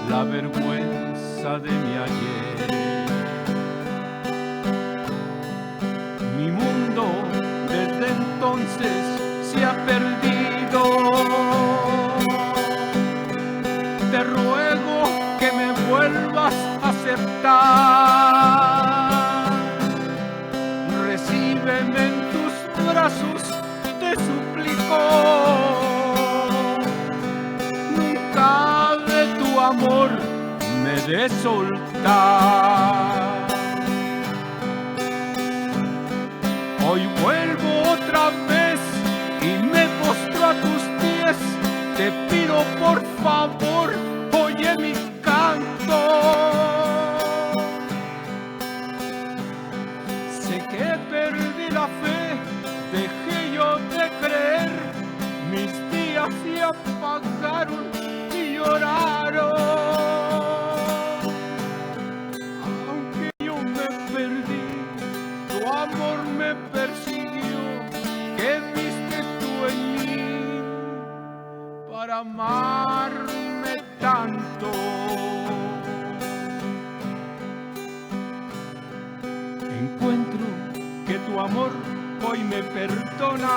la vergüenza de mi ayer. Mi mundo desde entonces se ha perdido. Te ruego que me vuelvas a aceptar. Recíbeme en tus brazos, te suplico. Nunca de tu amor me de soltar. Hoy vuelvo otra vez y me postro a tus pies. Te pido por favor, oye mi canto. Sé que perdí la fe, dejé yo de creer. Mis días se apagaron y lloraron. Aunque yo me perdí, tu amor me persiguió. ¿Qué viste tú en mí para amarme tanto? Encuentro que tu amor hoy me perdona.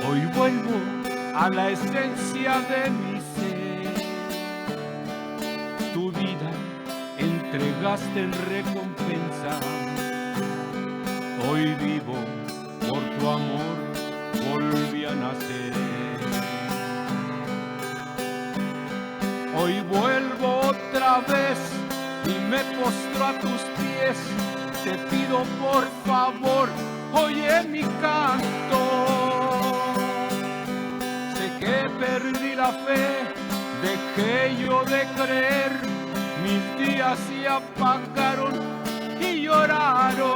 Hoy vuelvo a la esencia de mi ser. Tu vida entregaste en recompensa. Hoy vivo por tu amor, volví a nacer. Hoy vuelvo otra vez y me postro a tus pies. Te pido por favor, oye mi canto. Sé que perdí la fe, dejé yo de creer. Mis días se apagaron y lloraron.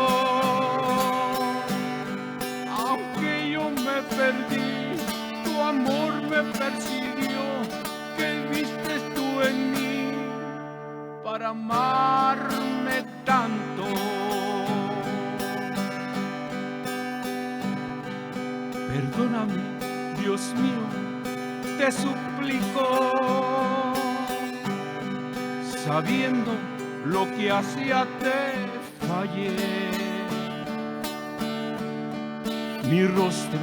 Aunque yo me perdí, tu amor me persiguió. ¿Qué viste tú en mí para amarme tanto? Perdóname, Dios mío, te suplico, sabiendo lo que hacía te fallé. Mi rostro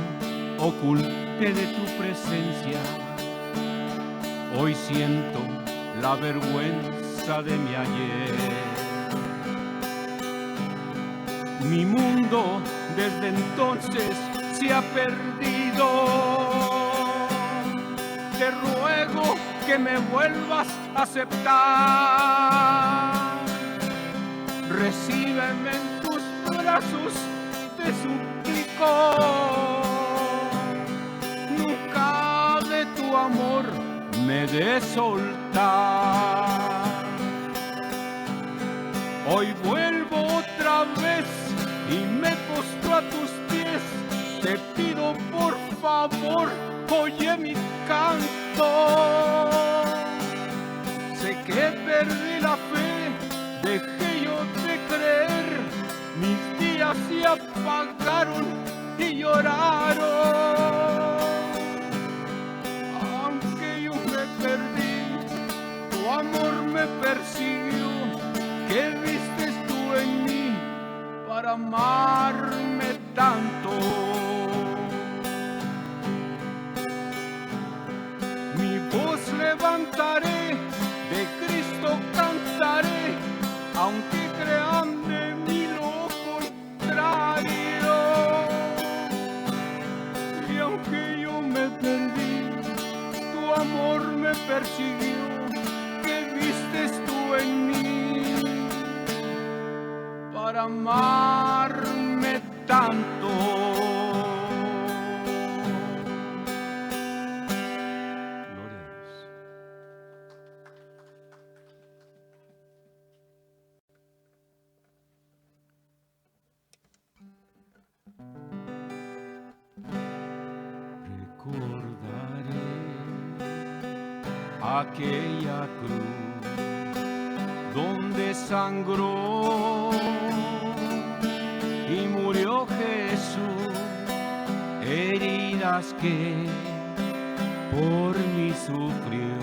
oculté de tu presencia. Hoy siento la vergüenza de mi ayer. Mi mundo desde entonces se ha perdido. Te ruego que me vuelvas a aceptar. Recíbeme en tus brazos, te suplico. Nunca de tu amor me de soltar. Hoy vuelvo otra vez y me postro a tus pies. Te pido por favor, oye mi canto. Sé que perdí la fe, dejé yo de creer. Mis días se apagaron y lloraron. Aunque yo me perdí, tu amor me persiguió. ¿Qué viste tú en mí para amarme tanto? Mi voz levantaré, de Cristo cantaré, aunque crean de mí lo contrario. Y aunque yo me perdí, tu amor me persiguió. ¿Qué vistes tú en mí para amarme tanto? Recordaré aquella cruz donde sangró y murió Jesús, heridas que por mí sufrió.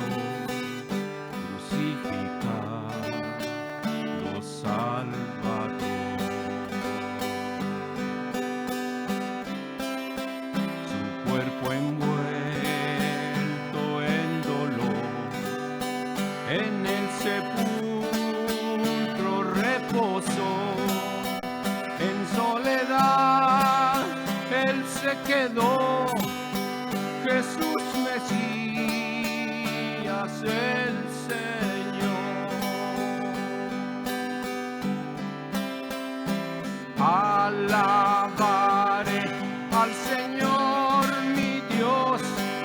se quedó Jesús Mesías el Señor. Alabaré al Señor mi Dios,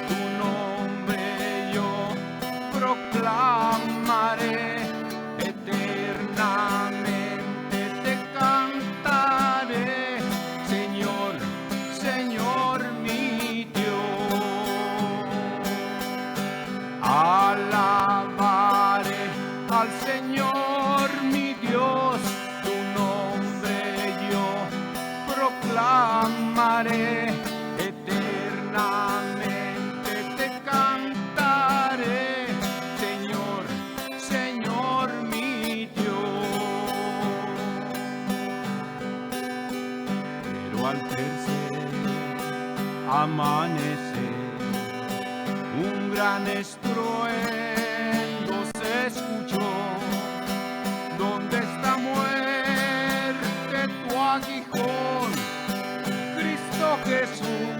tu nombre yo proclamaré. Eternamente te cantaré, Señor, Señor mi Dios. Alabaré al Señor mi Dios, tu nombre yo proclamaré. Eternamente te cantaré, Señor, Señor mi Dios. Pero al tercer amanecer, un gran estruendo se escuchó. ¿Dónde está muerte tu aguijón? Cristo Jesús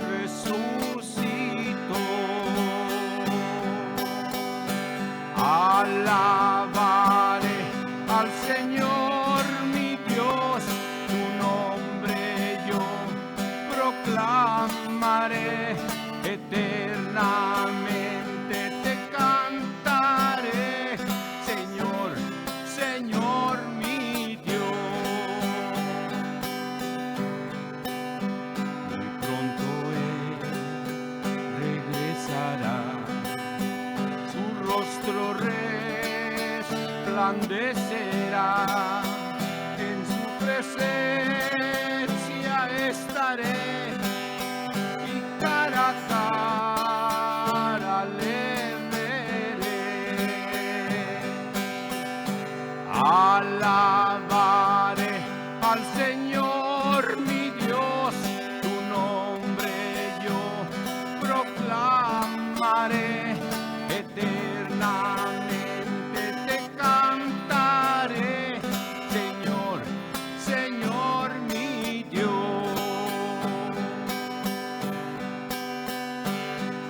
resucitó. Alabaré al Señor mi Dios, tu nombre yo proclamaré. Eternamente te cantaré, Señor, Señor mi Dios. Muy pronto Él regresará, su rostro resplandecerá, en su presencia estaré y cara a cara le veré. Alabaré al Señor mi Dios, tu nombre yo proclamaré. Eternamente te cantaré, Señor, Señor mi Dios.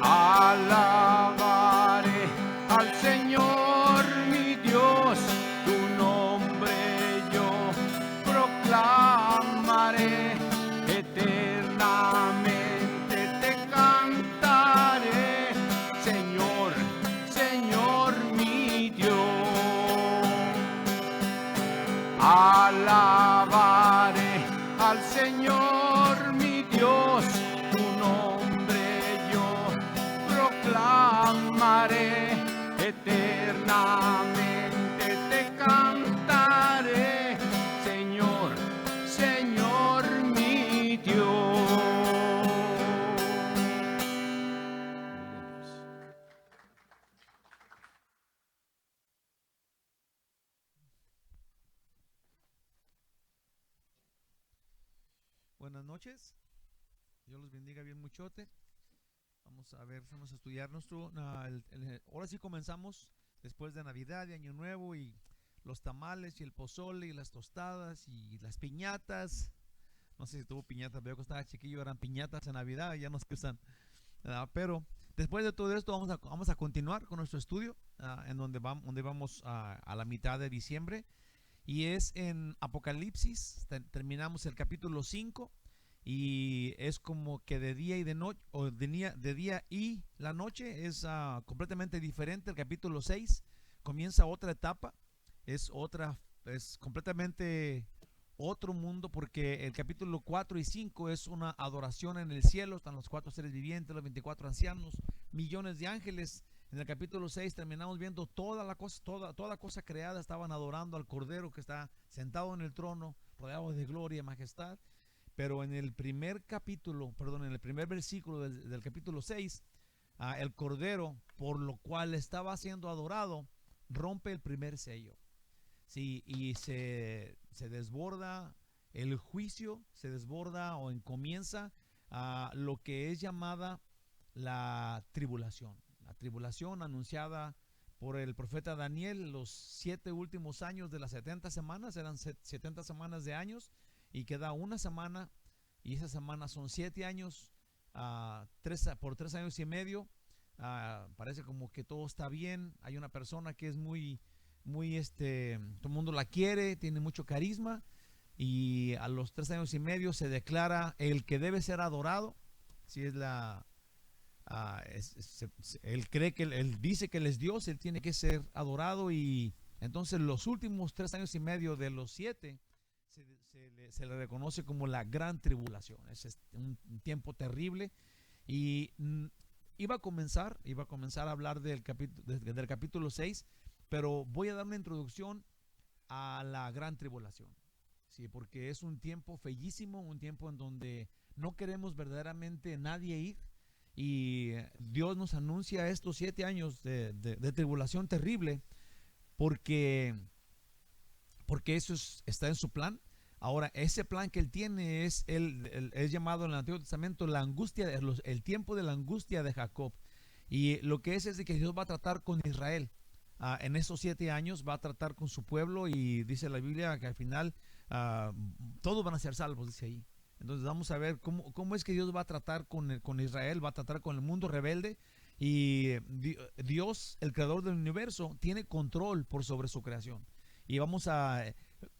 Alabaré al Señor mi Dios, tu nombre yo proclamaré. Eternamente te cantaré, Señor, Señor mi Dios. Alabaré al Señor mi Dios, tu nombre yo proclamaré. Eternamente te cantaré, Señor, Señor mi Dios. Buenas noches, Dios los bendiga bien muchote. Vamos a ver, vamos a estudiar ahora sí comenzamos después de Navidad y Año Nuevo y los tamales y el pozole y las tostadas y las piñatas. No sé si tuvo piñatas, veo que estaba chiquillo, eran piñatas en Navidad, ya no se usan. Pero después de todo esto vamos a continuar con nuestro estudio, en donde vamos a la mitad de diciembre. Y es en Apocalipsis, terminamos el capítulo 5 y es como que de día y de noche, o de día y la noche es completamente diferente. El capítulo 6 comienza otra etapa, es completamente otro mundo, porque el capítulo 4 y 5 es una adoración en el cielo, están los 4 seres vivientes, los 24 ancianos, millones de ángeles. En el capítulo 6 terminamos viendo toda cosa creada, estaban adorando al Cordero que está sentado en el trono, rodeado de gloria y majestad. Pero en el primer versículo del capítulo 6, el Cordero, por lo cual estaba siendo adorado, rompe el primer sello. Sí, y se desborda el juicio, se desborda o comienza lo que es llamada la tribulación. La tribulación anunciada por el profeta Daniel, los 7 últimos años de las 70 semanas, eran 70 semanas de años, y queda una semana y esa semana son 7 años, por 3 años y medio. Parece como que todo está bien. Hay una persona que es muy, todo el mundo la quiere, tiene mucho carisma, y a los 3 años y medio se declara el que debe ser adorado. Si es él cree que él dice que él es Dios, él tiene que ser adorado, y entonces los últimos 3 años y medio de los 7 se le reconoce como la gran tribulación. Es un tiempo terrible, y iba a comenzar a hablar del capítulo 6, pero voy a dar una introducción a la gran tribulación. Sí, porque es un tiempo fellísimo, un tiempo en donde no queremos verdaderamente nadie ir, y Dios nos anuncia estos 7 años de tribulación terrible, porque eso está en su plan. Ahora, ese plan que él tiene es llamado en el Antiguo Testamento la angustia, el tiempo de la angustia de Jacob. Y lo que es de que Dios va a tratar con Israel. En esos 7 años va a tratar con su pueblo, y dice la Biblia que al final todos van a ser salvos, dice ahí. Entonces vamos a ver cómo es que Dios va a tratar con Israel, va a tratar con el mundo rebelde, y Dios, el creador del universo, tiene control por sobre su creación. Y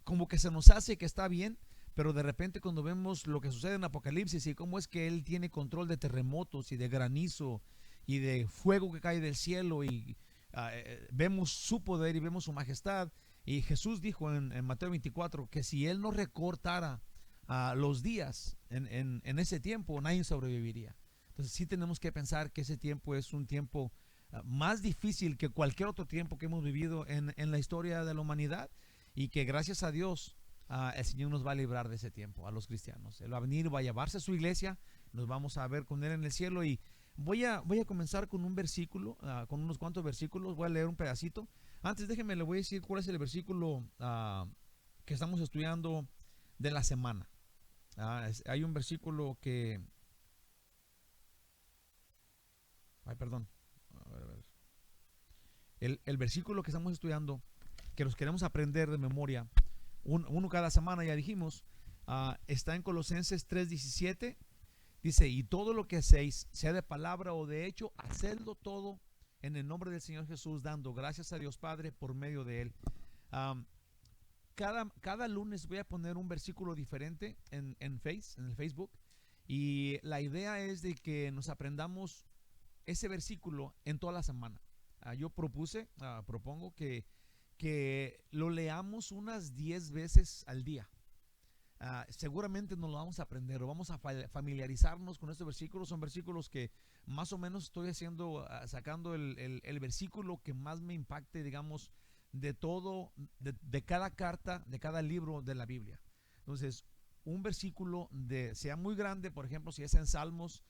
como que se nos hace que está bien, pero de repente cuando vemos lo que sucede en Apocalipsis y cómo es que Él tiene control de terremotos y de granizo y de fuego que cae del cielo, y vemos su poder y vemos su majestad. Y Jesús dijo en Mateo 24 que si Él no recortara los días en ese tiempo, nadie sobreviviría. Entonces sí tenemos que pensar que ese tiempo es un tiempo más difícil que cualquier otro tiempo que hemos vivido en la historia de la humanidad, y que gracias a Dios el Señor nos va a librar de ese tiempo a los cristianos. Él va a venir, va a llevarse a su iglesia, nos vamos a ver con Él en el cielo. Y voy a comenzar con un versículo, con unos cuantos versículos. Voy a leer un pedacito. Antes déjenme, le voy a decir cuál es el versículo que estamos estudiando de la semana. Hay un versículo que... perdón. A ver. El versículo que estamos estudiando, que los queremos aprender de memoria, uno cada semana, ya dijimos, está en Colosenses 3:17. Dice: y todo lo que hacéis, sea de palabra o de hecho, hacedlo todo en el nombre del Señor Jesús, dando gracias a Dios Padre por medio de Él. Cada lunes voy a poner un versículo diferente en el Facebook, y la idea es de que nos aprendamos ese versículo en toda la semana. Yo propongo que lo leamos unas 10 veces al día. Seguramente nos lo vamos a aprender, o vamos a familiarizarnos con estos versículos. Son versículos que más o menos estoy sacando el versículo que más me impacte, digamos, de cada carta, de cada libro de la Biblia. Entonces, un versículo sea muy grande, por ejemplo, si es en Salmos,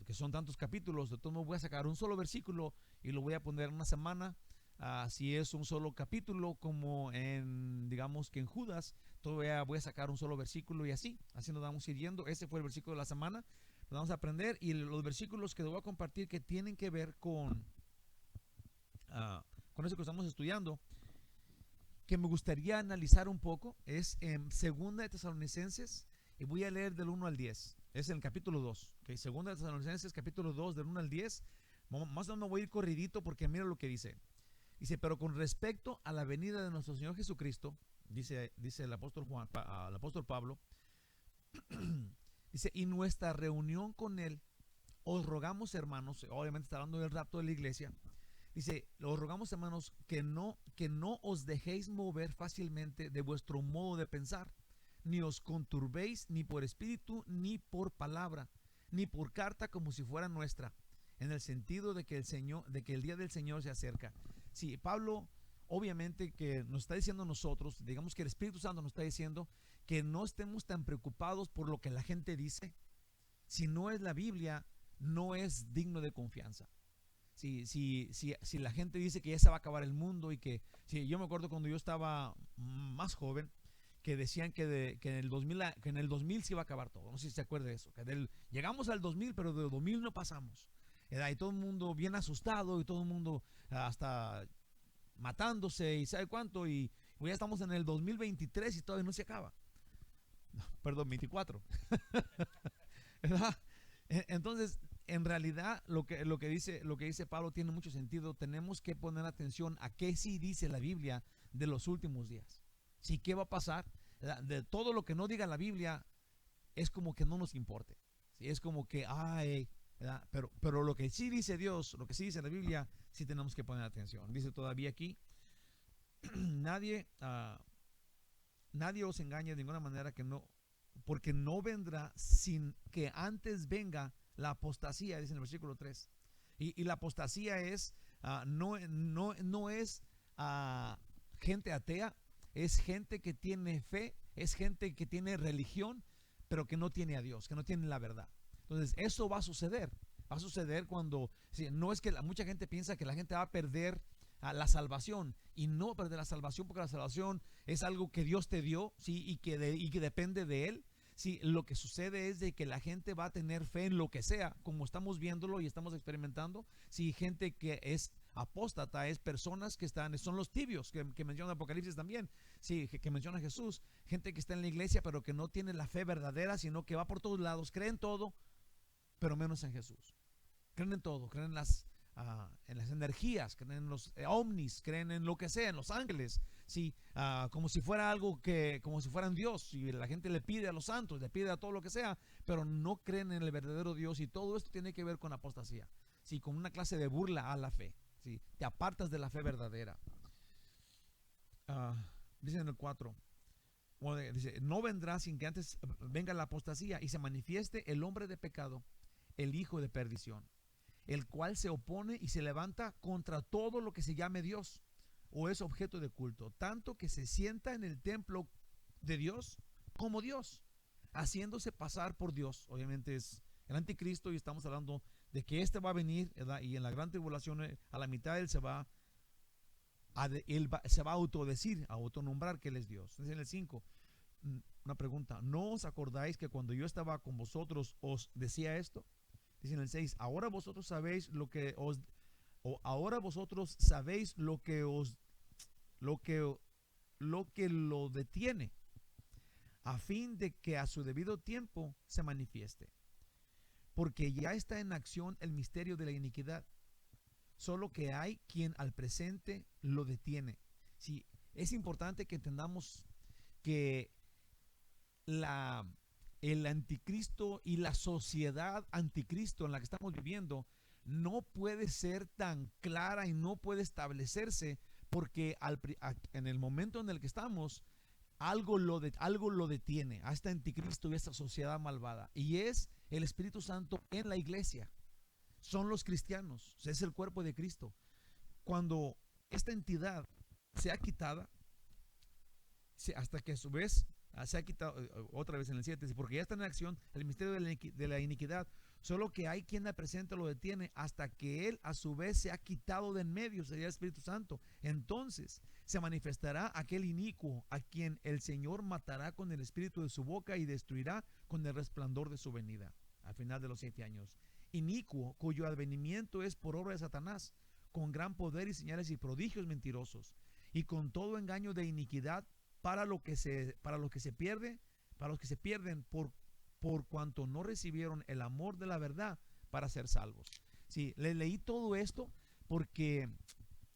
que son tantos capítulos, de todo modo voy a sacar un solo versículo y lo voy a poner en una semana. Si es un solo capítulo, como digamos que en Judas, todavía voy a sacar un solo versículo, y así nos vamos siguiendo. Ese fue el versículo de la semana, lo vamos a aprender. Y los versículos que voy a compartir que tienen que ver con eso que estamos estudiando, que me gustaría analizar un poco, es en 2 de Tesalonicenses, y voy a leer del 1 al 10. Es en el capítulo 2, ¿okay? 2 de Tesalonicenses, capítulo 2, del 1 al 10. Más o menos me voy a ir corridito, porque mira lo que dice. Dice: pero con respecto a la venida de nuestro Señor Jesucristo, dice el apóstol el apóstol Pablo, dice: y nuestra reunión con Él, os rogamos, hermanos, obviamente está hablando del rapto de la iglesia. Dice: os rogamos, hermanos, que no os dejéis mover fácilmente de vuestro modo de pensar, ni os conturbéis ni por espíritu, ni por palabra, ni por carta como si fuera nuestra, en el sentido de que el día del Señor se acerca. Sí, Pablo obviamente que nos está diciendo a nosotros, digamos que el Espíritu Santo nos está diciendo que no estemos tan preocupados por lo que la gente dice. Si no es la Biblia, no es digno de confianza. Si la gente dice que ya se va a acabar el mundo, y que yo me acuerdo cuando yo estaba más joven, que decían que en el 2000 se iba a acabar todo. No sé si se acuerda de eso, que llegamos al 2000, pero del 2000 no pasamos. Y todo el mundo bien asustado, y todo el mundo hasta matándose y sabe cuánto, y ya estamos en el 2023 y todavía no se acaba. perdón, 24. ¿Verdad? Entonces, en realidad, lo que dice Pablo tiene mucho sentido. Tenemos que poner atención a qué sí dice la Biblia de los últimos días. Sí, ¿qué va a pasar? ¿Verdad? De todo lo que no diga la Biblia, es como que no nos importe. ¿Sí? Es como que, ay, ¿verdad? Pero lo que sí dice Dios, lo que sí dice la Biblia, sí tenemos que poner atención. Dice todavía aquí, nadie, nadie os engañe de ninguna manera, porque no vendrá sin que antes venga la apostasía, dice en el versículo 3. Y la apostasía es, no es gente atea, es gente que tiene fe, es gente que tiene religión, pero que no tiene a Dios, que no tiene la verdad. Entonces, eso va a suceder. Va a suceder cuando, sí, no es que mucha gente piensa que la gente va a perder la salvación, y no perder la salvación, porque la salvación es algo que Dios te dio, ¿sí? y que depende de Él. Sí, lo que sucede es de que la gente va a tener fe en lo que sea, como estamos viéndolo y estamos experimentando. Sí, gente que es apóstata, es personas que son los tibios, que menciona Apocalipsis también, sí, que menciona Jesús, gente que está en la iglesia pero que no tiene la fe verdadera, sino que va por todos lados, creen todo, pero menos en Jesús. Creen en todo, creen en las energías, creen en los ovnis, creen en lo que sea, en los ángeles, sí, como si fuera algo como si fueran Dios, y la gente le pide a los santos, le pide a todo lo que sea, pero no creen en el verdadero Dios, y todo esto tiene que ver con apostasía, sí, con una clase de burla a la fe, sí, te apartas de la fe verdadera. Dice en el 4, dice, no vendrá sin que antes venga la apostasía y se manifieste el hombre de pecado, el hijo de perdición, el cual se opone y se levanta contra todo lo que se llame Dios o es objeto de culto, tanto que se sienta en el templo de Dios como Dios, haciéndose pasar por Dios. Obviamente es el anticristo, y estamos hablando de que este va a venir, ¿verdad? Y en la gran tribulación, a la mitad él se va a autodecir, a autonombrar que él es Dios. Es en el 5. Una pregunta: ¿no os acordáis que cuando yo estaba con vosotros os decía esto? Dice en el 6, ahora vosotros sabéis lo que lo detiene, a fin de que a su debido tiempo se manifieste, porque ya está en acción el misterio de la iniquidad, solo que hay quien al presente lo detiene. Sí, es importante que entendamos que el anticristo y la sociedad anticristo en la que estamos viviendo no puede ser tan clara y no puede establecerse, porque en el momento en el que estamos, algo lo detiene a este anticristo y a esta sociedad malvada, y es el Espíritu Santo en la iglesia. Son los cristianos, es el cuerpo de Cristo. Cuando esta entidad sea quitada, hasta que a su vez se ha quitado, otra vez en el 7, porque ya está en acción el misterio de la iniquidad, solo que hay quien la presenta, lo detiene, hasta que él a su vez se ha quitado de en medio, sería el Espíritu Santo. Entonces se manifestará aquel inicuo, a quien el Señor matará con el espíritu de su boca y destruirá con el resplandor de su venida, al final de los 7 años. Inicuo, cuyo advenimiento es por obra de Satanás, con gran poder y señales y prodigios mentirosos, y con todo engaño de iniquidad, para los que se pierden por cuanto no recibieron el amor de la verdad para ser salvos. Sí, le leí todo esto porque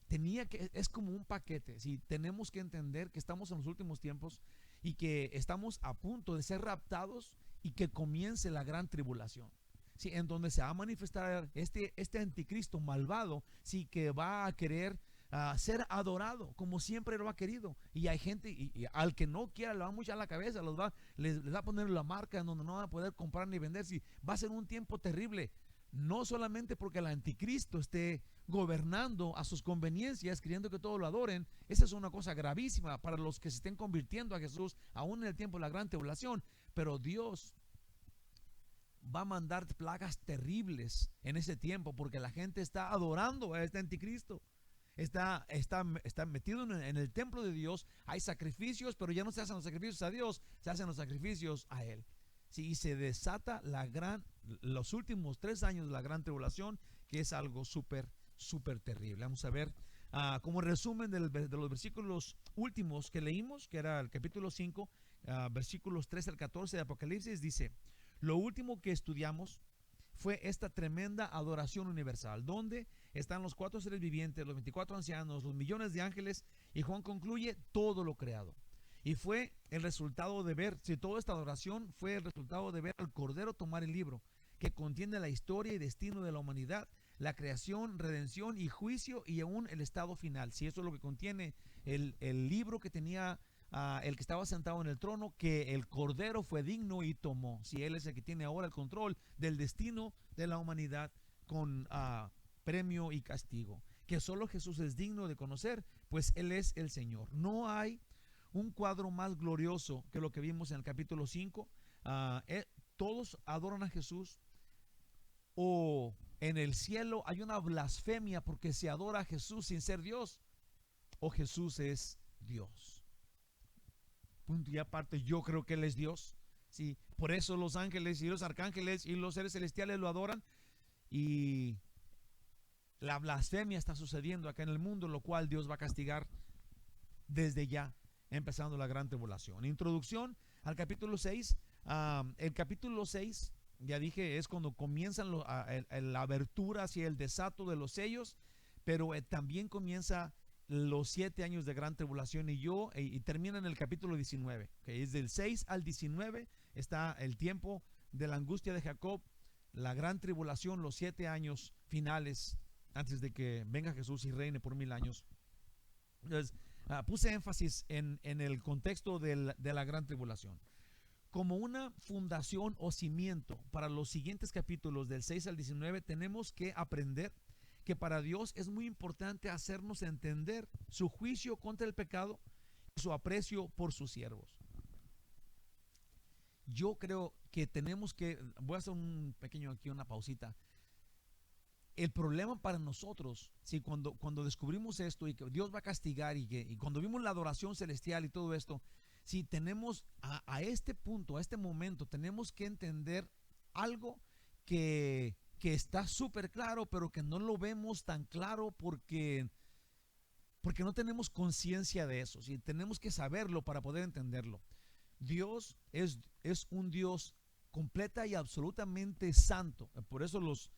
es como un paquete. Sí, tenemos que entender que estamos en los últimos tiempos y que estamos a punto de ser raptados y que comience la gran tribulación. Sí, en donde se va a manifestar este anticristo malvado, sí, que va a querer ser adorado como siempre lo ha querido, y hay gente, y al que no quiera le va a muchar la cabeza, les va a poner la marca en donde no van a poder comprar ni vender. Sí, va a ser un tiempo terrible, no solamente porque el anticristo esté gobernando a sus conveniencias, queriendo que todos lo adoren. Esa es una cosa gravísima para los que se estén convirtiendo a Jesús aún en el tiempo de la gran tribulación, pero Dios va a mandar plagas terribles en ese tiempo, porque la gente está adorando a este anticristo. Está metido en el templo de Dios. Hay sacrificios, pero ya no se hacen los sacrificios a Dios, se hacen los sacrificios a Él. Sí, y se desata los últimos 3 años de la gran tribulación, que es algo súper terrible. Vamos a ver, como resumen de los versículos últimos que leímos, que era el capítulo 5, versículos 3 al 14 de Apocalipsis, dice: lo último que estudiamos fue esta tremenda adoración universal, donde están los 4 seres vivientes, los 24 ancianos, los millones de ángeles, y Juan concluye: todo lo creado. Y fue el resultado de ver, si toda esta adoración fue el resultado de ver al Cordero tomar el libro que contiene la historia y destino de la humanidad, la creación, redención y juicio, y aún el estado final. Si eso es lo que contiene el libro que tenía el que estaba sentado en el trono, que el Cordero fue digno y tomó. Si él es el que tiene ahora el control del destino de la humanidad, con premio y castigo, que solo Jesús es digno de conocer, pues él es el Señor. No hay un cuadro más glorioso que lo que vimos en el capítulo 5. Todos adoran a Jesús, o en el cielo hay una blasfemia porque se adora a Jesús sin ser Dios, o Jesús es Dios. Punto y aparte, yo creo que Él es Dios. Sí, por eso los ángeles y los arcángeles y los seres celestiales lo adoran, y la blasfemia está sucediendo acá en el mundo, lo cual Dios va a castigar desde ya, empezando la gran tribulación. Introducción al capítulo 6. El capítulo 6, ya dije, es cuando comienzan la abertura hacia el desato de los sellos, pero también comienza los 7 años de gran tribulación, y termina en el capítulo 19, que es del 6 al 19, está el tiempo de la angustia de Jacob, la gran tribulación, los 7 años finales antes de que venga Jesús y reine por 1000 años. Entonces, puse énfasis en el contexto de la gran tribulación. Como una fundación o cimiento para los siguientes capítulos del 6 al 19, tenemos que aprender que para Dios es muy importante hacernos entender su juicio contra el pecado y su aprecio por sus siervos. Yo creo que tenemos que, voy a hacer un pequeño aquí, una pausita. El problema para nosotros, ¿sí? cuando descubrimos esto y que Dios va a castigar, y cuando vimos la adoración celestial y todo esto, si tenemos a este punto, a este momento, tenemos que entender algo que está súper claro, pero que no lo vemos tan claro porque no tenemos conciencia de eso. ¿Sí? Tenemos que saberlo para poder entenderlo. Dios es un Dios completa y absolutamente santo. Por eso los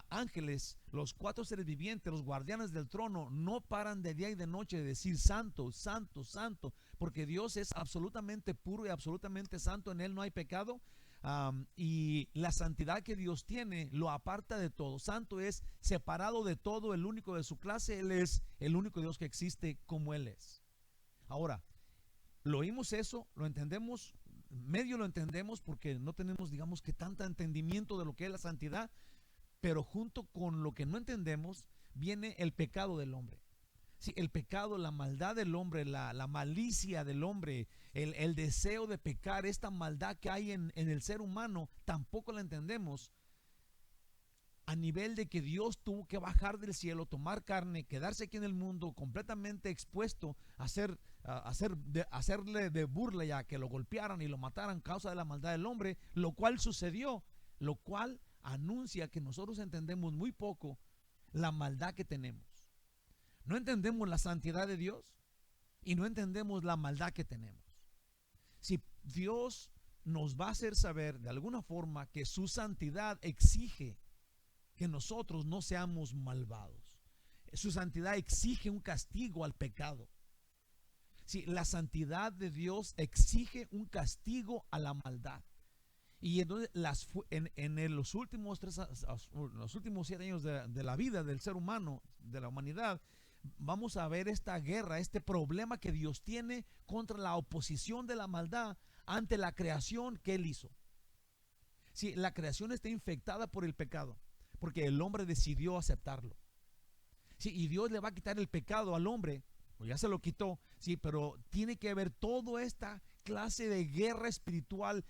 ángeles, los 4 seres vivientes, los guardianes del trono, no paran de día y de noche de decir: santo, santo, santo, porque Dios es absolutamente puro y absolutamente santo. En Él no hay pecado, y la santidad que Dios tiene lo aparta de todo. Santo es separado de todo, el único de su clase. Él es el único Dios que existe como Él es. Ahora, lo oímos eso, lo entendemos, medio lo entendemos, porque no tenemos, digamos, que tanto entendimiento de lo que es la santidad. Pero junto con lo que no entendemos viene el pecado del hombre. Sí, el pecado, la maldad del hombre, la malicia del hombre, el deseo de pecar, esta maldad que hay en el ser humano, tampoco la entendemos. A nivel de que Dios tuvo que bajar del cielo, tomar carne, quedarse aquí en el mundo completamente expuesto a hacerle de burla, ya que lo golpearan y lo mataran a causa de la maldad del hombre, lo cual sucedió, lo cual anuncia que nosotros entendemos muy poco la maldad que tenemos. No entendemos la santidad de Dios y no entendemos la maldad que tenemos. Si Dios nos va a hacer saber de alguna forma que su santidad exige que nosotros no seamos malvados, su santidad exige un castigo al pecado. Si la santidad de Dios exige un castigo a la maldad. Y entonces en los últimos 7 años de la vida del ser humano, de la humanidad, vamos a ver esta guerra, este problema que Dios tiene contra la oposición de la maldad ante la creación que Él hizo. Sí, la creación está infectada por el pecado, porque el hombre decidió aceptarlo. Sí, y Dios le va a quitar el pecado al hombre, o ya se lo quitó, sí, pero tiene que haber toda esta clase de guerra espiritual,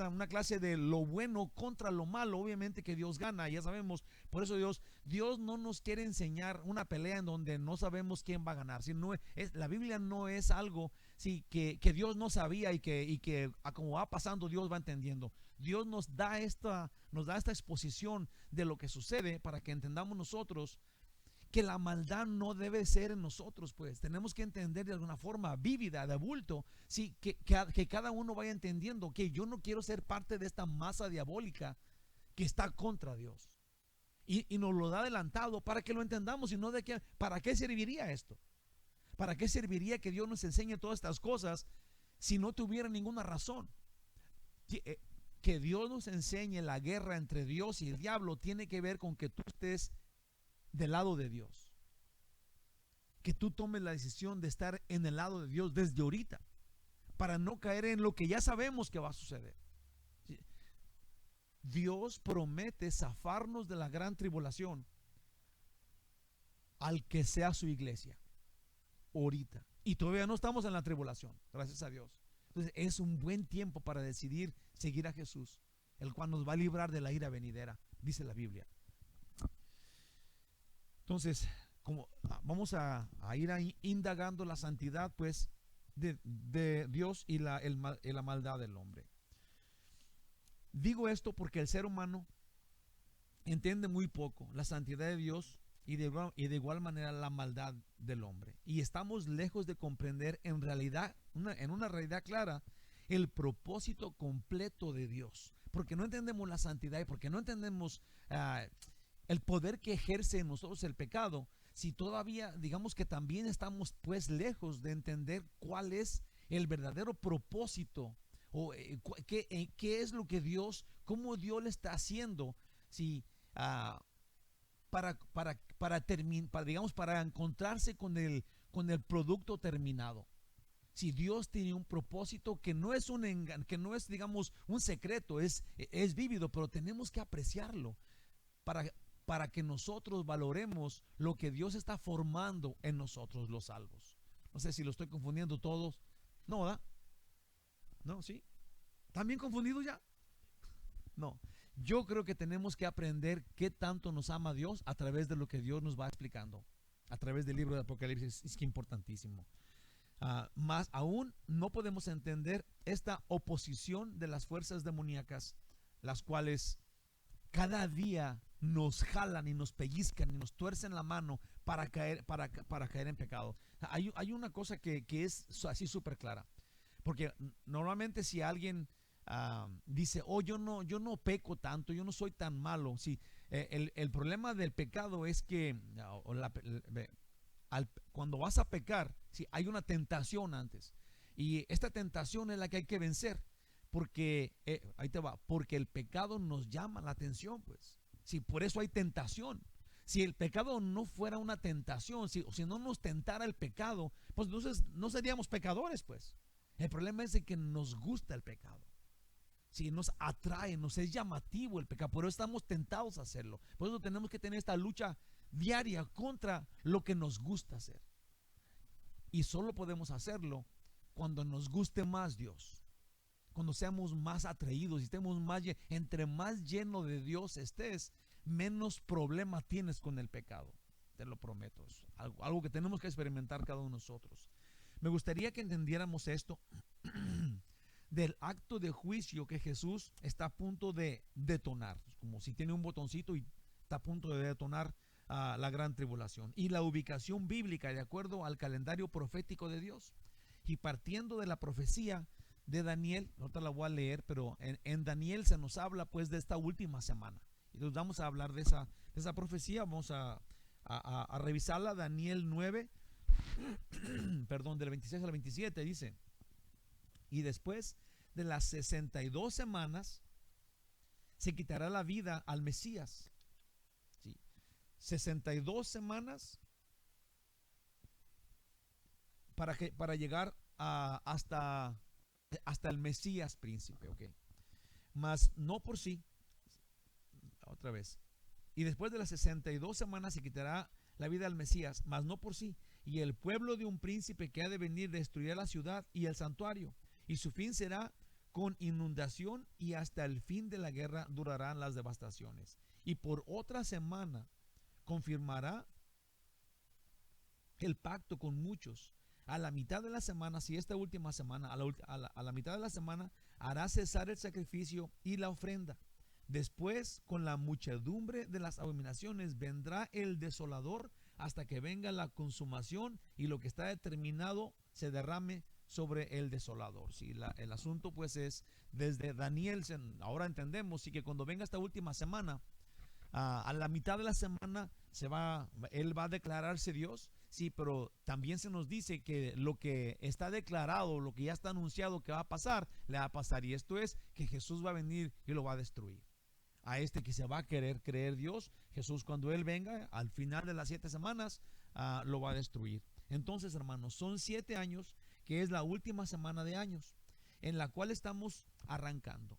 una clase de lo bueno contra lo malo. Obviamente que Dios gana, ya sabemos. Por eso Dios no nos quiere enseñar una pelea en donde no sabemos quién va a ganar. Si no la Biblia no es algo, sí, que Dios no sabía y que como va pasando Dios va entendiendo. Dios nos da esta exposición de lo que sucede para que entendamos nosotros que la maldad no debe ser en nosotros, pues tenemos que entender de alguna forma vívida, de bulto, sí, que cada uno vaya entendiendo que yo no quiero ser parte de esta masa diabólica que está contra Dios. Y nos lo da adelantado para que lo entendamos, y no de que, ¿para qué serviría esto? ¿Para qué serviría que Dios nos enseñe todas estas cosas si no tuviera ninguna razón? Que Dios nos enseñe la guerra entre Dios y el diablo tiene que ver con que tú estés del lado de Dios, que tú tomes la decisión de estar en el lado de Dios desde ahorita, para no caer en lo que ya sabemos que va a suceder. Dios promete zafarnos de la gran tribulación al que sea su iglesia ahorita, y todavía no estamos en la tribulación, gracias a Dios. Entonces es un buen tiempo para decidir seguir a Jesús, el cual nos va a librar de la ira venidera, dice la Biblia. Entonces, como vamos a ir indagando la santidad, pues, de Dios y la maldad del hombre. Digo esto porque el ser humano entiende muy poco la santidad de Dios y de igual manera la maldad del hombre. Y estamos lejos de comprender en una realidad clara el propósito completo de Dios. Porque no entendemos la santidad y porque no entendemos el poder que ejerce en nosotros el pecado, si todavía digamos que también estamos pues lejos de entender cuál es el verdadero propósito o qué es lo que Dios, cómo Dios le está haciendo, si para encontrarse con el producto terminado. Si Dios tiene un propósito que no es que no es, digamos, un secreto, es vívido, pero tenemos que apreciarlo para que nosotros valoremos lo que Dios está formando en nosotros los salvos. No sé si lo estoy confundiendo todos. No, ¿verdad? No, ¿sí? ¿Están bien confundidos ya? No. Yo creo que tenemos que aprender qué tanto nos ama Dios a través de lo que Dios nos va explicando. A través del libro de Apocalipsis es que importantísimo. Más aún no podemos entender esta oposición de las fuerzas demoníacas, las cuales cada día nos jalan y nos pellizcan y nos tuercen la mano para caer en pecado. Hay una cosa que es así súper clara, porque normalmente si alguien dice, oh, yo no peco tanto, yo no soy tan malo, sí, el problema del pecado es que cuando vas a pecar, sí, hay una tentación antes, y esta tentación es la que hay que vencer, porque ahí te va, porque el pecado nos llama la atención, pues, sí, por eso hay tentación. Si el pecado no fuera una tentación, si no nos tentara el pecado, pues entonces no seríamos pecadores, pues. El problema es de que nos gusta el pecado. Si nos atrae, nos es llamativo el pecado, por eso estamos tentados a hacerlo. Por eso tenemos que tener esta lucha diaria contra lo que nos gusta hacer. Y solo podemos hacerlo cuando nos guste más Dios, cuando seamos más atraídos y estemos entre más lleno de Dios estés, menos problema tienes con el pecado. Te lo prometo, es algo que tenemos que experimentar cada uno de nosotros. Me gustaría que entendiéramos esto del acto de juicio que Jesús está a punto de detonar, como si tiene un botoncito y está a punto de detonar la gran tribulación, y la ubicación bíblica de acuerdo al calendario profético de Dios, y partiendo de la profecía de Daniel. Ahorita la voy a leer, pero en Daniel se nos habla pues de esta última semana, y entonces vamos a hablar de esa profecía. Vamos a revisarla. Daniel 9 perdón, del 26 al 27 dice: y después de las 62 semanas se quitará la vida al Mesías. ¿Sí? 62 semanas para llegar hasta el Mesías príncipe, ¿ok? Mas no por sí. Otra vez. Y después de las 62 semanas se quitará la vida al Mesías, mas no por sí. Y el pueblo de un príncipe que ha de venir destruirá la ciudad y el santuario. Y su fin será con inundación, y hasta el fin de la guerra durarán las devastaciones. Y por otra semana confirmará el pacto con muchos. A la mitad de la semana, si esta última semana, a la mitad de la semana, hará cesar el sacrificio y la ofrenda. Después, con la muchedumbre de las abominaciones, vendrá el desolador hasta que venga la consumación y lo que está determinado se derrame sobre el desolador. Sí, el asunto pues es desde Daniel, ahora entendemos, sí, que cuando venga esta última semana, a la mitad de la semana él va a declararse Dios, sí, pero también se nos dice que lo que está declarado, lo que ya está anunciado que va a pasar, le va a pasar, y esto es que Jesús va a venir y lo va a destruir. A este que se va a querer creer Dios, Jesús, cuando Él venga al final de las 7 semanas, lo va a destruir. Entonces, hermanos, son 7 años, que es la última semana de años, en la cual estamos arrancando.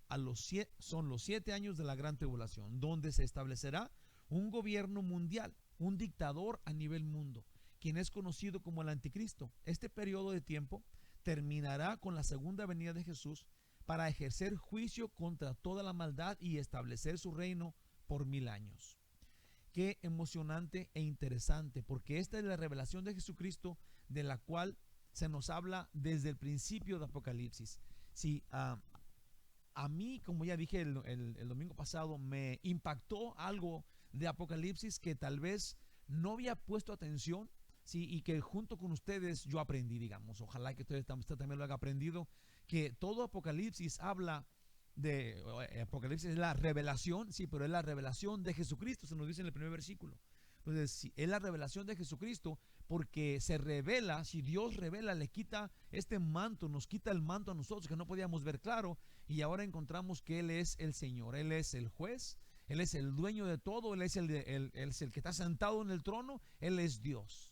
Son los 7 años de la gran tribulación, donde se establecerá un gobierno mundial, un dictador a nivel mundo, quien es conocido como el anticristo. Este periodo de tiempo terminará con la segunda venida de Jesús para ejercer juicio contra toda la maldad y establecer su reino por 1000 años. Qué emocionante e interesante, porque esta es la revelación de Jesucristo, de la cual se nos habla desde el principio de Apocalipsis. Sí, a mí, como ya dije el domingo pasado, me impactó algo de Apocalipsis que tal vez no había puesto atención, sí, y que junto con ustedes yo aprendí, digamos. Ojalá que usted también lo haya aprendido, que todo Apocalipsis habla de, Apocalipsis es la revelación, sí, pero es la revelación de Jesucristo, se nos dice en el primer versículo. Entonces, sí, es la revelación de Jesucristo, porque se revela, si Dios revela, le quita este manto, nos quita el manto a nosotros que no podíamos ver claro, y ahora encontramos que Él es el Señor, Él es el juez, Él es el dueño de todo, Él es Él es el que está sentado en el trono, Él es Dios.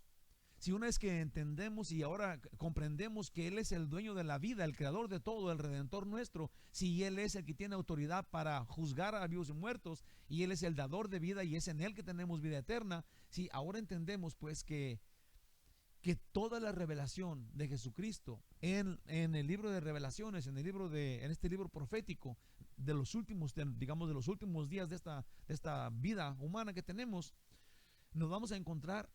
Si una vez que entendemos y ahora comprendemos que Él es el dueño de la vida, el creador de todo, el redentor nuestro, si Él es el que tiene autoridad para juzgar a vivos y muertos, y Él es el dador de vida y es en Él que tenemos vida eterna, si ahora entendemos pues que toda la revelación de Jesucristo en el libro de revelaciones, en este libro profético de los últimos, digamos, de los últimos días de esta vida humana que tenemos, nos vamos a encontrar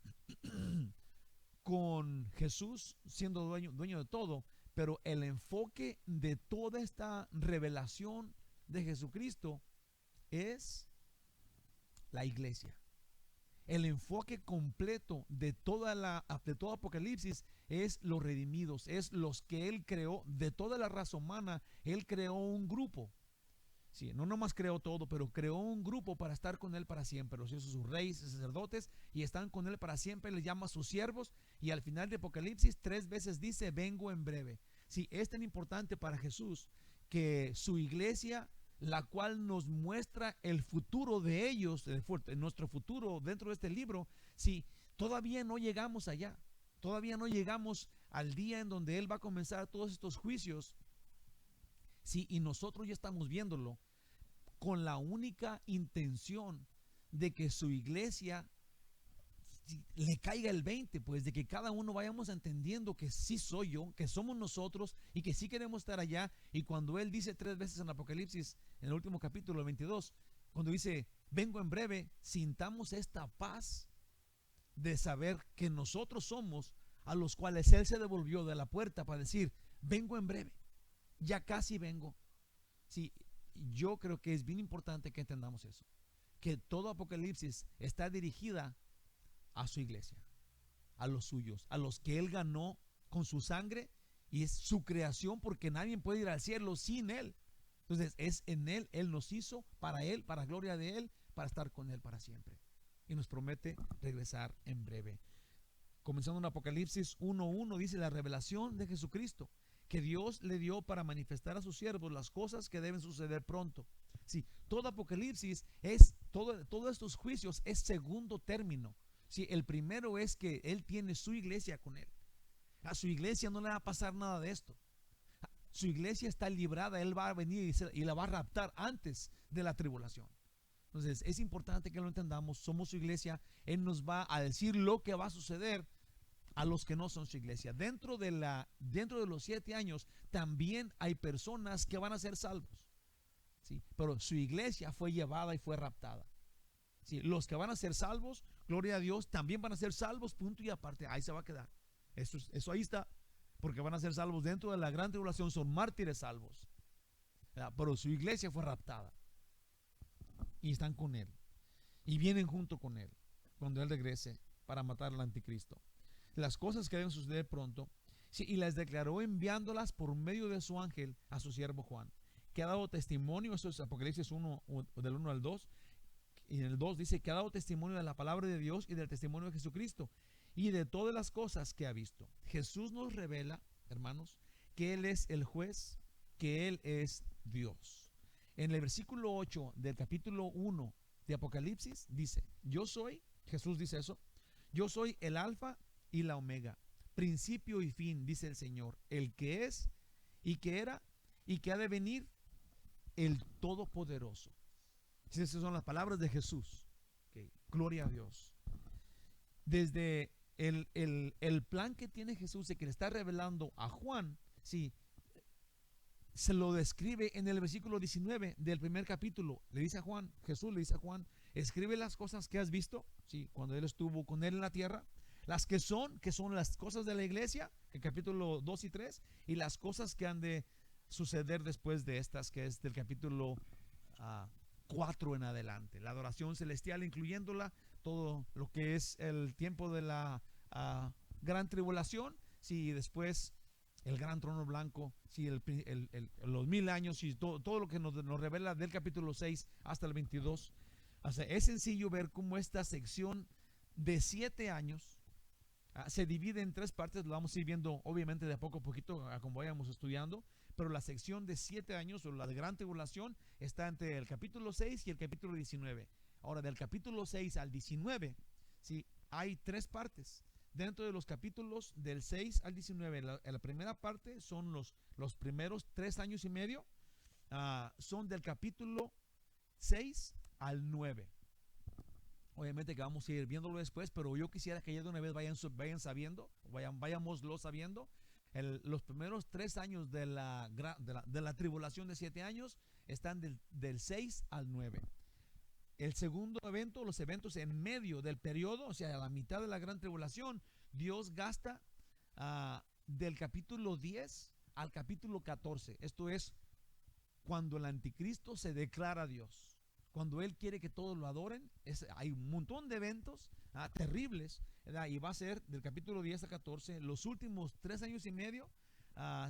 con Jesús siendo dueño de todo, pero el enfoque de toda esta revelación de Jesucristo es la iglesia. El enfoque completo de todo Apocalipsis es los redimidos, es los que Él creó, de toda la raza humana. Él creó un grupo. Sí, no nomás creó todo, pero creó un grupo para estar con Él para siempre. Los hizo sus reyes y sacerdotes y están con Él para siempre. Les llama a sus siervos, y al final de Apocalipsis 3 veces dice: vengo en breve. Sí, es tan importante para Jesús que su iglesia, la cual nos muestra el futuro de ellos, nuestro futuro dentro de este libro, si todavía no llegamos allá, todavía no llegamos al día en donde Él va a comenzar todos estos juicios, sí, y nosotros ya estamos viéndolo con la única intención de que su iglesia le caiga el 20, pues de que cada uno vayamos entendiendo que sí soy yo, que somos nosotros y que sí queremos estar allá. Y cuando Él dice 3 veces en Apocalipsis, en el último capítulo 22, cuando dice vengo en breve, sintamos esta paz de saber que nosotros somos a los cuales Él se devolvió de la puerta para decir: vengo en breve, ya casi vengo. Sí, yo creo que es bien importante que entendamos eso, que todo Apocalipsis está dirigida a su iglesia, a los suyos, a los que Él ganó con su sangre, y es su creación, porque nadie puede ir al cielo sin Él. Entonces es en Él, Él nos hizo para Él, para gloria de Él, para estar con Él para siempre, y nos promete regresar en breve. Comenzando en Apocalipsis 1:1 dice: la revelación de Jesucristo, que Dios le dio para manifestar a sus siervos las cosas que deben suceder pronto. Sí, todo Apocalipsis es, todos estos juicios es segundo término. Sí, el primero es que Él tiene su iglesia con Él. A su iglesia no le va a pasar nada de esto. Su iglesia está librada, Él va a venir y la va a raptar antes de la tribulación. Entonces es importante que lo entendamos, somos su iglesia, Él nos va a decir lo que va a suceder a los que no son su iglesia. Dentro de los 7 años también hay personas que van a ser salvos, ¿sí? Pero su iglesia fue llevada y fue raptada. ¿Sí? Los que van a ser salvos, gloria a Dios, también van a ser salvos, punto y aparte. Ahí se va a quedar. Eso ahí está, porque van a ser salvos dentro de la gran tribulación, son mártires salvos. Pero su iglesia fue raptada y están con Él y vienen junto con Él cuando Él regrese para matar al anticristo. Las cosas que deben suceder pronto, sí, y las declaró enviándolas por medio de su ángel a su siervo Juan, que ha dado testimonio. Eso es Apocalipsis 1, del 1 al 2. Y en el 2 dice que ha dado testimonio de la palabra de Dios y del testimonio de Jesucristo y de todas las cosas que ha visto. Jesús nos revela, hermanos, que Él es el juez, que Él es Dios. En el versículo 8 del capítulo 1 de Apocalipsis dice: yo soy, Jesús dice eso, yo soy el alfa y la omega, principio y fin, dice el Señor, el que es y que era y que ha de venir, el Todopoderoso. Esas son las palabras de Jesús. Okay. Gloria a Dios. Desde el plan que tiene Jesús de que le está revelando a Juan, sí, se lo describe en el versículo 19 del primer capítulo. Le dice a Juan, Jesús le dice a Juan: escribe las cosas que has visto, sí, cuando él estuvo con él en la tierra, las que son las cosas de la iglesia, el capítulo 2 y 3, y las cosas que han de suceder después de estas, que es del capítulo 4 en adelante. La adoración celestial, incluyéndola, todo lo que es el tiempo de la gran tribulación, sí, y después el gran trono blanco, sí, los 1000 años, y todo lo que nos revela del capítulo 6 hasta el 22. O sea, es sencillo ver cómo esta sección de 7 años se divide en 3 partes. Lo vamos a ir viendo obviamente de poco a poquito como vayamos estudiando, pero la sección de 7 años, o la de gran tribulación, está entre el capítulo 6 y el capítulo 19. Ahora, del capítulo 6 al 19, ¿sí?, hay 3 partes. Dentro de los capítulos del 6 al 19, la primera parte son los primeros 3 años y medio, son del capítulo 6 al 9. Obviamente que vamos a ir viéndolo después, pero yo quisiera que ya de una vez vayan sabiendo, vayámoslo sabiendo. Los primeros 3 años de la tribulación de 7 años están del 6 al 9. El segundo evento, los eventos en medio del periodo, o sea, a la mitad de la gran tribulación, Dios gasta del capítulo 10 al capítulo 14. Esto es cuando el anticristo se declara Dios, cuando él quiere que todos lo adoren. Hay un montón de eventos terribles, ¿verdad? Y va a ser del capítulo 10 a 14. Los últimos 3 años y medio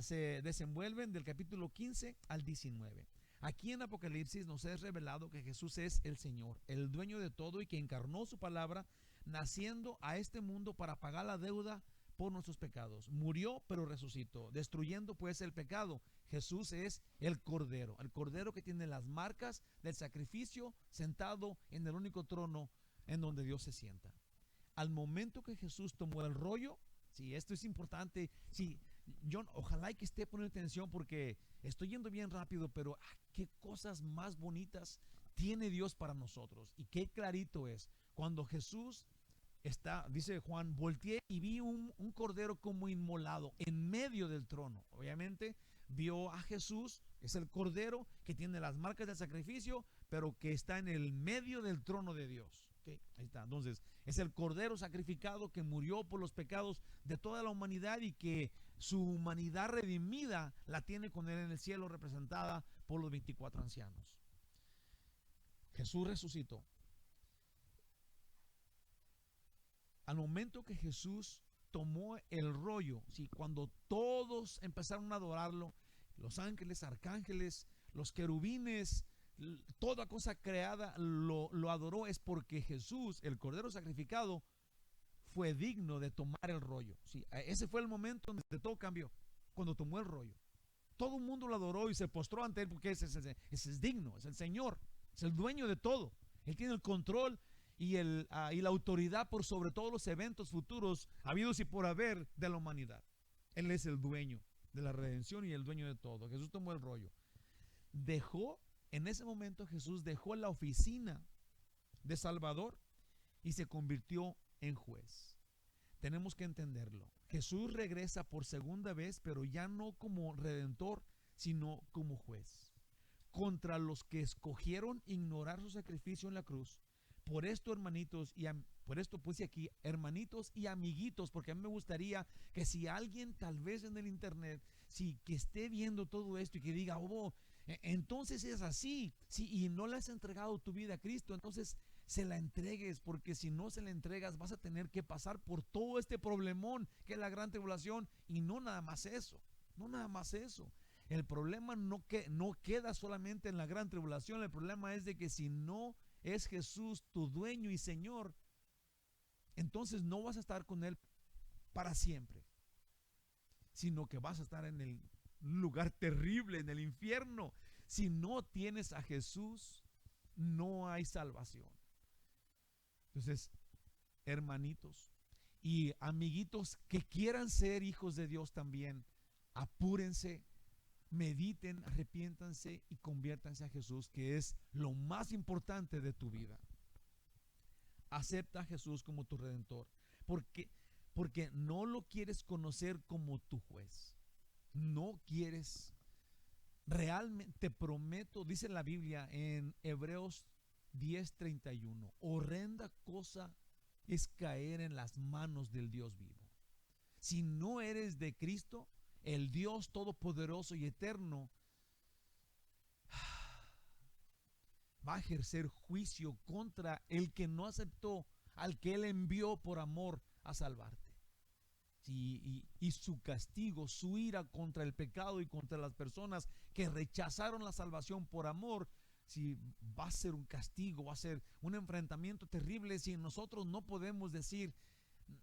se desenvuelven del capítulo 15 al 19. Aquí en Apocalipsis nos es revelado que Jesús es el Señor, el dueño de todo, y que encarnó su palabra, naciendo a este mundo para pagar la deuda por nuestros pecados. Murió, pero resucitó, destruyendo pues el pecado. Jesús es el Cordero que tiene las marcas del sacrificio, sentado en el único trono en donde Dios se sienta. Al momento que Jesús tomó el rollo, sí, esto es importante, sí, John, ojalá que esté poniendo atención, porque estoy yendo bien rápido, pero qué cosas más bonitas tiene Dios para nosotros, y qué clarito es cuando Jesús está, dice Juan: volteé y vi un cordero como inmolado en medio del trono. Obviamente vio a Jesús, es el cordero que tiene las marcas del sacrificio, pero que está en el medio del trono de Dios. Okay, ahí está. Entonces es el cordero sacrificado que murió por los pecados de toda la humanidad, y que su humanidad redimida la tiene con él en el cielo, representada por los 24 ancianos. Jesús resucitó. Al momento que Jesús tomó el rollo, ¿sí?, cuando todos empezaron a adorarlo, los ángeles, arcángeles, los querubines, toda cosa creada lo adoró, es porque Jesús, el cordero sacrificado, fue digno de tomar el rollo. Sí, ese fue el momento donde todo cambió, cuando tomó el rollo. Todo el mundo lo adoró y se postró ante él, porque ese es digno, es el Señor, es el dueño de todo. Él tiene el control y la autoridad por sobre todos los eventos futuros habidos y por haber de la humanidad. Él es el dueño de la redención y el dueño de todo. Jesús tomó el rollo. En ese momento Jesús dejó la oficina de Salvador y se convirtió en juez. Tenemos que entenderlo. Jesús regresa por segunda vez, pero ya no como redentor, sino como juez, contra los que escogieron ignorar su sacrificio en la cruz. Por esto, hermanitos, por esto puse aquí hermanitos y amiguitos, porque a mí me gustaría que si alguien tal vez en el internet, que esté viendo todo esto y que diga: entonces es así, sí, y no le has entregado tu vida a Cristo, entonces se la entregues, porque si no se la entregas vas a tener que pasar por todo este problemón que es la gran tribulación. Y no nada más eso, no nada más eso. El problema no queda solamente en la gran tribulación. El problema es de que si no es Jesús tu dueño y Señor, entonces no vas a estar con Él para siempre, sino que vas a estar en el lugar terrible, en el infierno. Si no tienes a Jesús, no hay salvación. Entonces, hermanitos y amiguitos que quieran ser hijos de Dios también, apúrense, mediten, arrepiéntanse y conviértanse a Jesús, que es lo más importante de tu vida. Acepta a Jesús como tu redentor, porque no lo quieres conocer como tu juez. No quieres realmente, te prometo, dice la Biblia en Hebreos 10:31, horrenda cosa es caer en las manos del Dios vivo. Si no eres de Cristo, el Dios todopoderoso y eterno va a ejercer juicio contra el que no aceptó al que Él envió por amor a salvarte. Y su castigo, su ira contra el pecado y contra las personas que rechazaron la salvación por amor, va a ser un castigo, va a ser un enfrentamiento terrible. Si nosotros no podemos decir,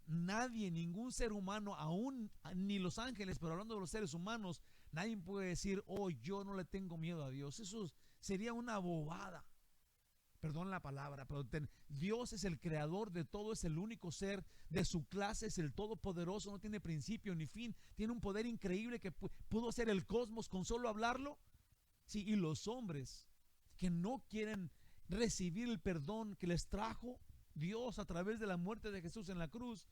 nadie, ningún ser humano, aún ni los ángeles, pero hablando de los seres humanos, nadie puede decir, oh, yo no le tengo miedo a Dios. Eso sería una bobada. Perdón la palabra, pero Dios es el creador de todo, es el único ser de su clase, es el todopoderoso, no tiene principio ni fin, tiene un poder increíble que pudo hacer el cosmos con solo hablarlo. Sí, y los hombres que no quieren recibir el perdón que les trajo Dios a través de la muerte de Jesús en la cruz,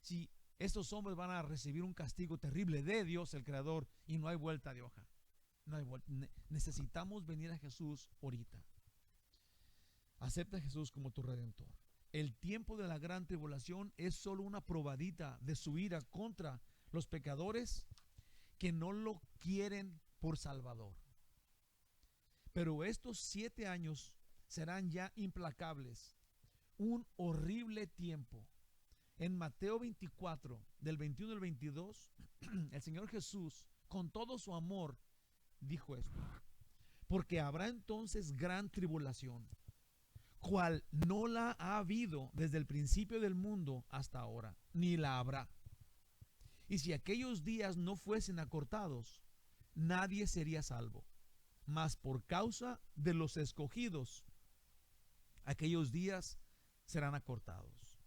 si estos hombres van a recibir un castigo terrible de Dios el creador, y no hay vuelta de hoja. No hay vuelta. Necesitamos venir a Jesús ahorita. Acepta a Jesús como tu redentor. El tiempo de la gran tribulación es solo una probadita de su ira contra los pecadores que no lo quieren por Salvador. Pero estos 7 años serán ya implacables. Un horrible tiempo. En Mateo 24, del 21 al 22, el Señor Jesús, con todo su amor, dijo esto: porque habrá entonces gran tribulación, cual no la ha habido desde el principio del mundo hasta ahora, ni la habrá. Y si aquellos días no fuesen acortados, nadie sería salvo. Mas por causa de los escogidos, aquellos días serán acortados.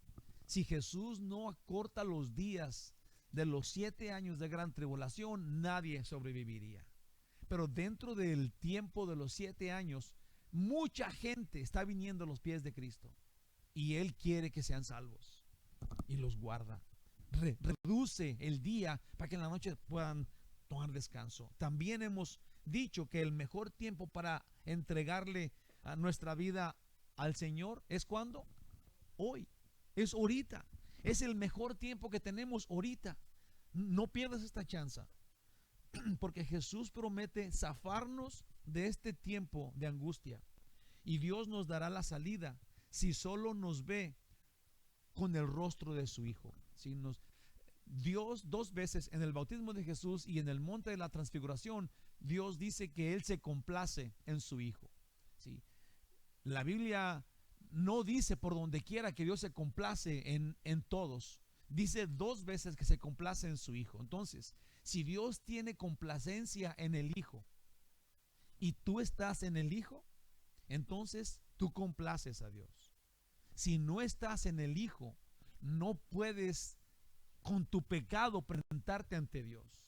Si Jesús no acorta los días de los 7 años de gran tribulación, nadie sobreviviría. Pero dentro del tiempo de los 7 años, mucha gente está viniendo a los pies de Cristo, y Él quiere que sean salvos y los guarda. Reduce el día para que en la noche puedan tomar descanso. También hemos dicho que el mejor tiempo para entregarle a nuestra vida al Señor es ¿cuándo? Hoy, es ahorita. Es el mejor tiempo que tenemos ahorita. No pierdas esta chance, porque Jesús promete zafarnos de este tiempo de angustia, y Dios nos dará la salida si solo nos ve con el rostro de su Hijo. Si Dios 2 veces, en el bautismo de Jesús y en el monte de la transfiguración, Dios dice que Él se complace en su Hijo. ¿Sí? La Biblia no dice por donde quiera que Dios se complace en todos. Dice 2 veces que se complace en su Hijo. Entonces, si Dios tiene complacencia en el Hijo y tú estás en el Hijo, entonces tú complaces a Dios. Si no estás en el Hijo, no puedes con tu pecado presentarte ante Dios.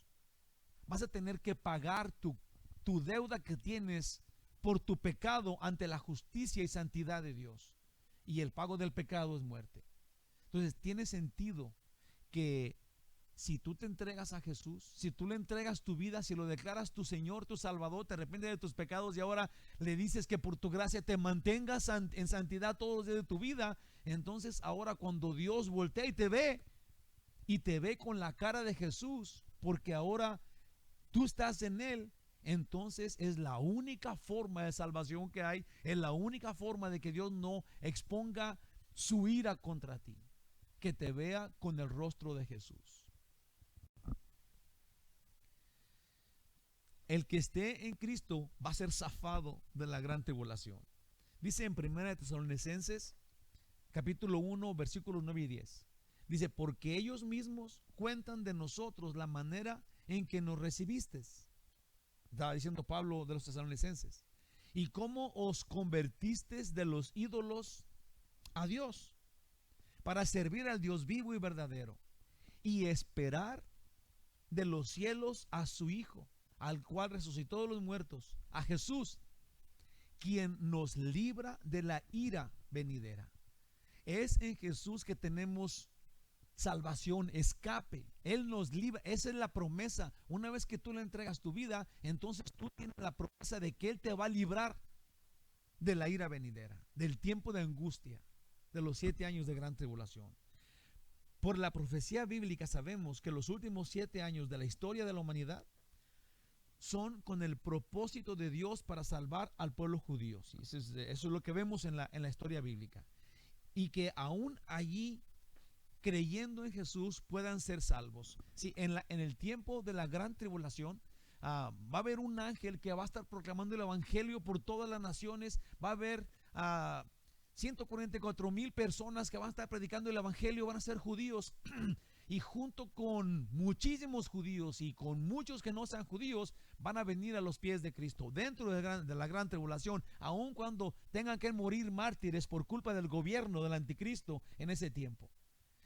Vas a tener que pagar tu deuda que tienes por tu pecado ante la justicia y santidad de Dios. Y el pago del pecado es muerte. Entonces tiene sentido que si tú te entregas a Jesús, si tú le entregas tu vida, si lo declaras tu Señor, tu Salvador, te arrepientes de tus pecados y ahora le dices que por tu gracia te mantengas en santidad todos los días de tu vida, entonces ahora cuando Dios voltea y te ve con la cara de Jesús, porque ahora tú estás en Él, entonces es la única forma de salvación que hay, es la única forma de que Dios no exponga su ira contra ti, que te vea con el rostro de Jesús. El que esté en Cristo va a ser zafado de la gran tribulación. Dice en 1 Tesalonicenses capítulo 1 versículos 9 y 10. Dice, porque ellos mismos cuentan de nosotros la manera en que nos recibisteis. Estaba diciendo Pablo de los tesalonicenses. Y cómo os convertisteis de los ídolos a Dios, para servir al Dios vivo y verdadero, y esperar de los cielos a su Hijo, al cual resucitó de los muertos, a Jesús, quien nos libra de la ira venidera. Es en Jesús que tenemos salvación, escape. Él nos libra. Esa es la promesa. Una vez que tú le entregas tu vida, entonces tú tienes la promesa de que Él te va a librar de la ira venidera, del tiempo de angustia, de los 7 años de gran tribulación. Por la profecía bíblica sabemos que los últimos 7 años de la historia de la humanidad son con el propósito de Dios para salvar al pueblo judío. ¿Sí? Eso es lo que vemos en la historia bíblica. Y que aún allí, creyendo en Jesús, puedan ser salvos. Sí, en el tiempo de la gran tribulación, va a haber un ángel que va a estar proclamando el evangelio por todas las naciones. Va a haber 144,000 personas que van a estar predicando el evangelio, van a ser judíos. Y junto con muchísimos judíos y con muchos que no sean judíos, van a venir a los pies de Cristo dentro de la gran tribulación, aun cuando tengan que morir mártires por culpa del gobierno del anticristo en ese tiempo.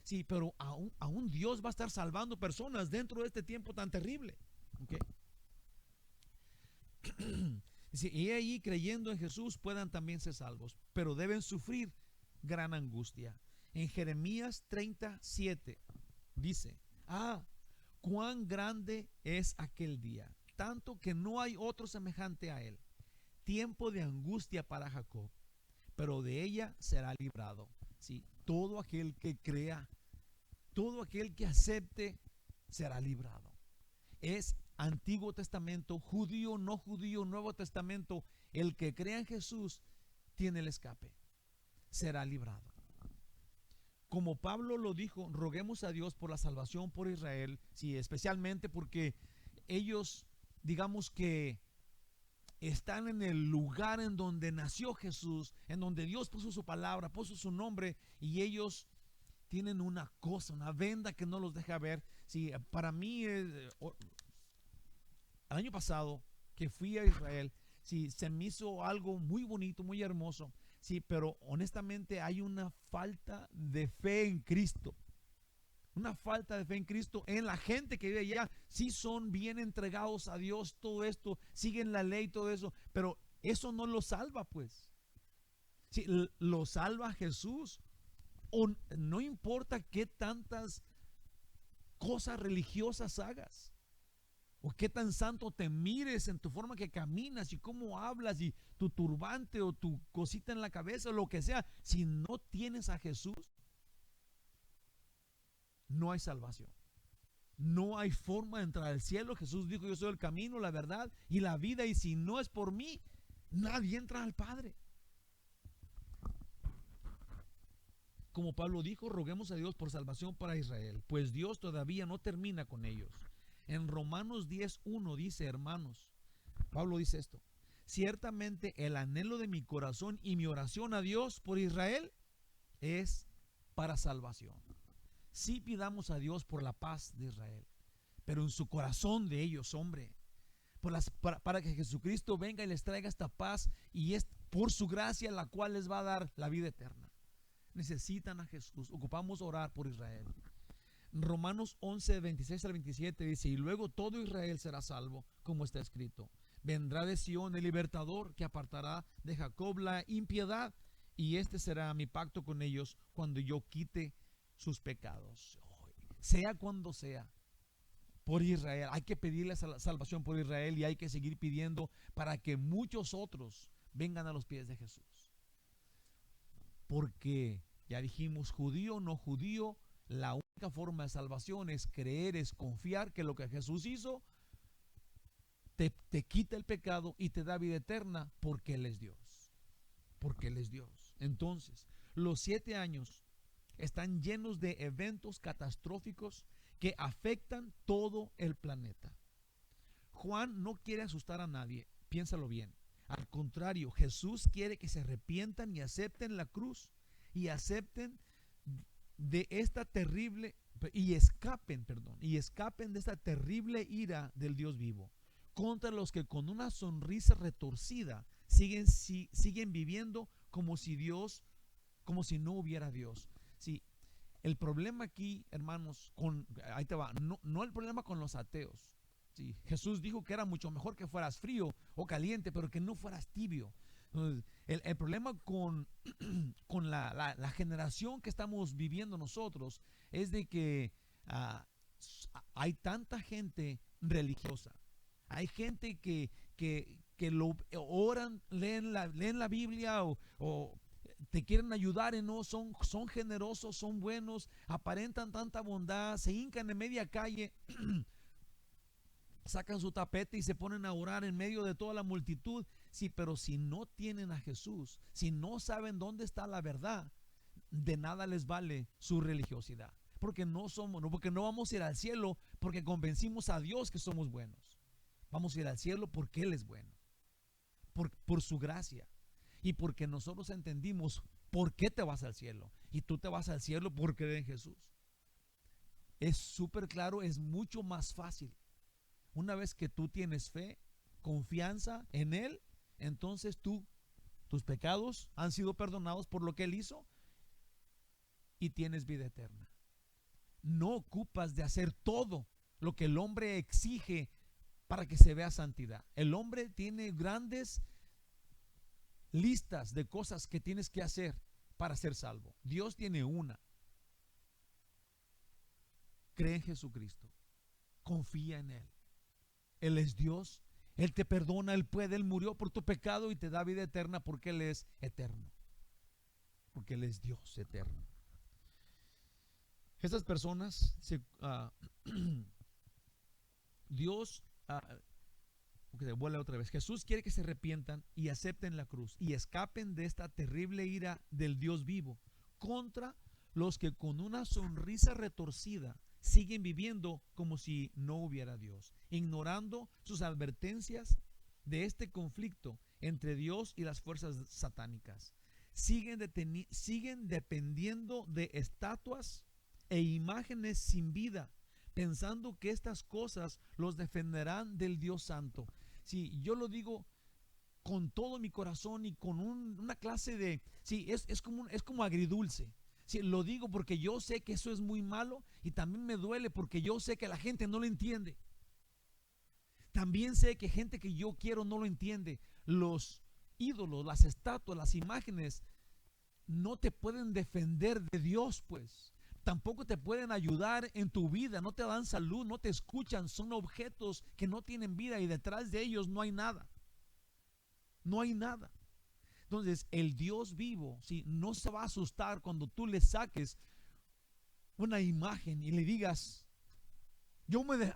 Sí, pero aún Dios va a estar salvando personas dentro de este tiempo tan terrible. ¿Okay? Sí, y allí, creyendo en Jesús, puedan también ser salvos, pero deben sufrir gran angustia. En Jeremías 37 dice, cuán grande es aquel día, tanto que no hay otro semejante a él. Tiempo de angustia para Jacob, pero de ella será librado. ¿Sí? Todo aquel que crea, todo aquel que acepte, será librado. Es Antiguo Testamento, judío, no judío, Nuevo Testamento. El que crea en Jesús tiene el escape, será librado. Como Pablo lo dijo, roguemos a Dios por la salvación por Israel, sí, especialmente porque ellos, digamos que están en el lugar en donde nació Jesús, en donde Dios puso su palabra, puso su nombre, y ellos tienen una cosa, una venda que no los deja ver. Sí, para mí, el año pasado que fui a Israel, sí, se me hizo algo muy bonito, muy hermoso. Sí, pero honestamente hay una falta de fe en Cristo. Una falta de fe en Cristo en la gente que vive allá. Sí son bien entregados a Dios, todo esto, siguen la ley, todo eso, pero eso no lo salva, pues. Sí, lo salva Jesús. O no importa qué tantas cosas religiosas hagas, o qué tan santo te mires en tu forma que caminas y cómo hablas y tu turbante o tu cosita en la cabeza o lo que sea. Si no tienes a Jesús, no hay salvación. No hay forma de entrar al cielo. Jesús dijo, yo soy el camino, la verdad y la vida, y si no es por mí, nadie entra al Padre. Como Pablo dijo, roguemos a Dios por salvación para Israel, pues Dios todavía no termina con ellos. En Romanos 10:1 dice, hermanos, Pablo dice esto: ciertamente el anhelo de mi corazón y mi oración a Dios por Israel es para salvación. Sí pidamos a Dios por la paz de Israel, pero en su corazón de ellos, hombre, para que Jesucristo venga y les traiga esta paz, y es por su gracia la cual les va a dar la vida eterna. Necesitan a Jesús. Ocupamos orar por Israel. Romanos 11, 26 al 27 dice, y luego todo Israel será salvo, como está escrito. Vendrá de Sión el libertador, que apartará de Jacob la impiedad, y este será mi pacto con ellos cuando yo quite sus pecados. Sea cuando sea, por Israel. Hay que pedirle salvación por Israel, y hay que seguir pidiendo para que muchos otros vengan a los pies de Jesús. Porque ya dijimos, judío o no judío, la única forma de salvación es creer, es confiar que lo que Jesús hizo te quita el pecado y te da vida eterna porque Él es Dios. Porque Él es Dios. Entonces, los 7 años están llenos de eventos catastróficos que afectan todo el planeta. Juan no quiere asustar a nadie, piénsalo bien. Al contrario, Jesús quiere que se arrepientan y acepten la cruz y acepten de esta terrible y escapen de esta terrible ira del Dios vivo contra los que con una sonrisa retorcida siguen viviendo como si no hubiera Dios. Sí, el problema aquí, hermanos, ahí te va, no el problema con los ateos. Sí, Jesús dijo que era mucho mejor que fueras frío o caliente, pero que no fueras tibio. Entonces, el problema con la generación que estamos viviendo nosotros es de que hay tanta gente religiosa. Hay gente que lo oran, leen la Biblia o te quieren ayudar y no son generosos, son buenos, aparentan tanta bondad, se hincan en media calle, sacan su tapete y se ponen a orar en medio de toda la multitud. Sí, pero si no tienen a Jesús, si no saben dónde está la verdad, de nada les vale su religiosidad. Porque no vamos a ir al cielo porque convencimos a Dios que somos buenos. Vamos a ir al cielo porque Él es bueno, por su gracia, y porque nosotros entendimos por qué te vas al cielo. Y tú te vas al cielo por creer en Jesús. Es súper claro, es mucho más fácil. Una vez que tú tienes fe, confianza en Él, entonces tus pecados han sido perdonados por lo que Él hizo y tienes vida eterna. No ocupas de hacer todo lo que el hombre exige para que se vea santidad. El hombre tiene grandes listas de cosas que tienes que hacer para ser salvo. Dios tiene una. Cree en Jesucristo. Confía en Él. Él es Dios. Él te perdona, Él puede, Él murió por tu pecado y te da vida eterna porque Él es eterno. Porque Él es Dios eterno. Estas personas, Dios, vuelve otra vez. Jesús quiere que se arrepientan y acepten la cruz y escapen de esta terrible ira del Dios vivo contra los que con una sonrisa retorcida siguen viviendo como si no hubiera Dios, ignorando sus advertencias de este conflicto entre Dios y las fuerzas satánicas. Siguen dependiendo de estatuas e imágenes sin vida, pensando que estas cosas los defenderán del Dios Santo. Sí, yo lo digo con todo mi corazón y con una clase de, sí, es como agridulce. Sí, lo digo porque yo sé que eso es muy malo y también me duele porque yo sé que la gente no lo entiende. También sé que gente que yo quiero no lo entiende. Los ídolos, las estatuas, las imágenes no te pueden defender de Dios, pues. Tampoco te pueden ayudar en tu vida, no te dan salud, no te escuchan, son objetos que no tienen vida y detrás de ellos no hay nada. No hay nada. Entonces, el Dios vivo, ¿sí?, no se va a asustar cuando tú le saques una imagen y le digas,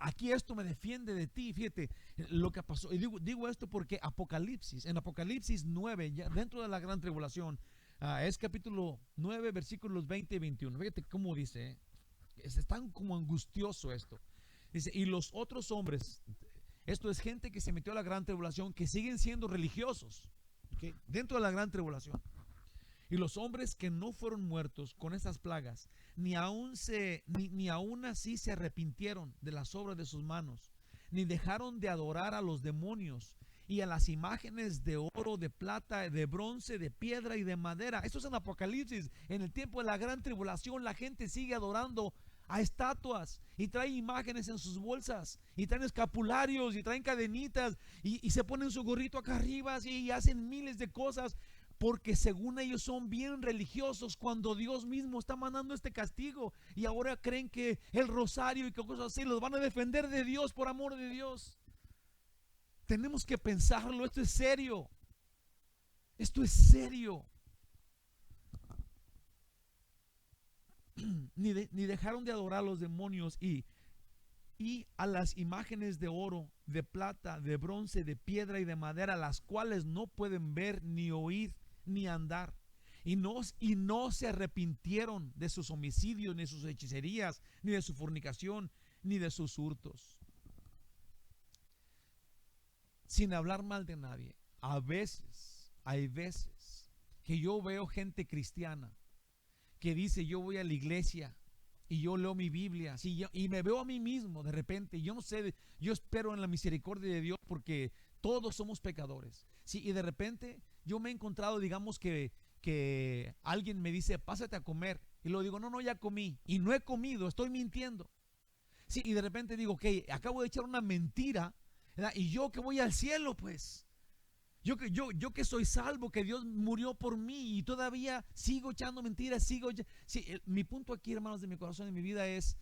aquí esto me defiende de ti. Fíjate lo que pasó. Y digo esto porque en Apocalipsis 9, ya dentro de la gran tribulación, es capítulo 9, versículos 20 y 21. Fíjate cómo dice, es tan como angustioso esto. Dice, y los otros hombres, esto es gente que se metió a la gran tribulación, que siguen siendo religiosos, ¿okay?, dentro de la gran tribulación. Y los hombres que no fueron muertos con estas plagas, ni aún así se arrepintieron de las obras de sus manos, ni dejaron de adorar a los demonios y a las imágenes de oro, de plata, de bronce, de piedra y de madera. Esto es en Apocalipsis. En el tiempo de la gran tribulación, la gente sigue adorando a estatuas y trae imágenes en sus bolsas y traen escapularios y traen cadenitas y se ponen su gorrito acá arriba y hacen miles de cosas porque según ellos son bien religiosos, cuando Dios mismo está mandando este castigo, y ahora creen que el rosario y cosas así los van a defender de Dios, por amor de Dios. Tenemos que pensarlo. Esto es serio. Esto es serio. Ni dejaron de adorar a los demonios y y a las imágenes de oro, de plata, de bronce, de piedra y de madera, las cuales no pueden ver, ni oír, ni andar. Y no se arrepintieron de sus homicidios, ni de sus hechicerías, ni de su fornicación, ni de sus hurtos. Sin hablar mal de nadie, hay veces que yo veo gente cristiana que dice: yo voy a la iglesia y yo leo mi Biblia, sí, y me veo a mí mismo de repente. Yo no sé, yo espero en la misericordia de Dios, porque todos somos pecadores, sí, y de repente yo me he encontrado, digamos que alguien me dice: pásate a comer, y luego digo: no, ya comí, y no he comido, estoy mintiendo, sí, y de repente digo: ok, acabo de echar una mentira, ¿verdad? Y yo que voy al cielo, pues yo que soy salvo, que Dios murió por mí, y todavía sigo echando mentiras, sí, mi punto aquí, hermanos, de mi corazón y mi vida es: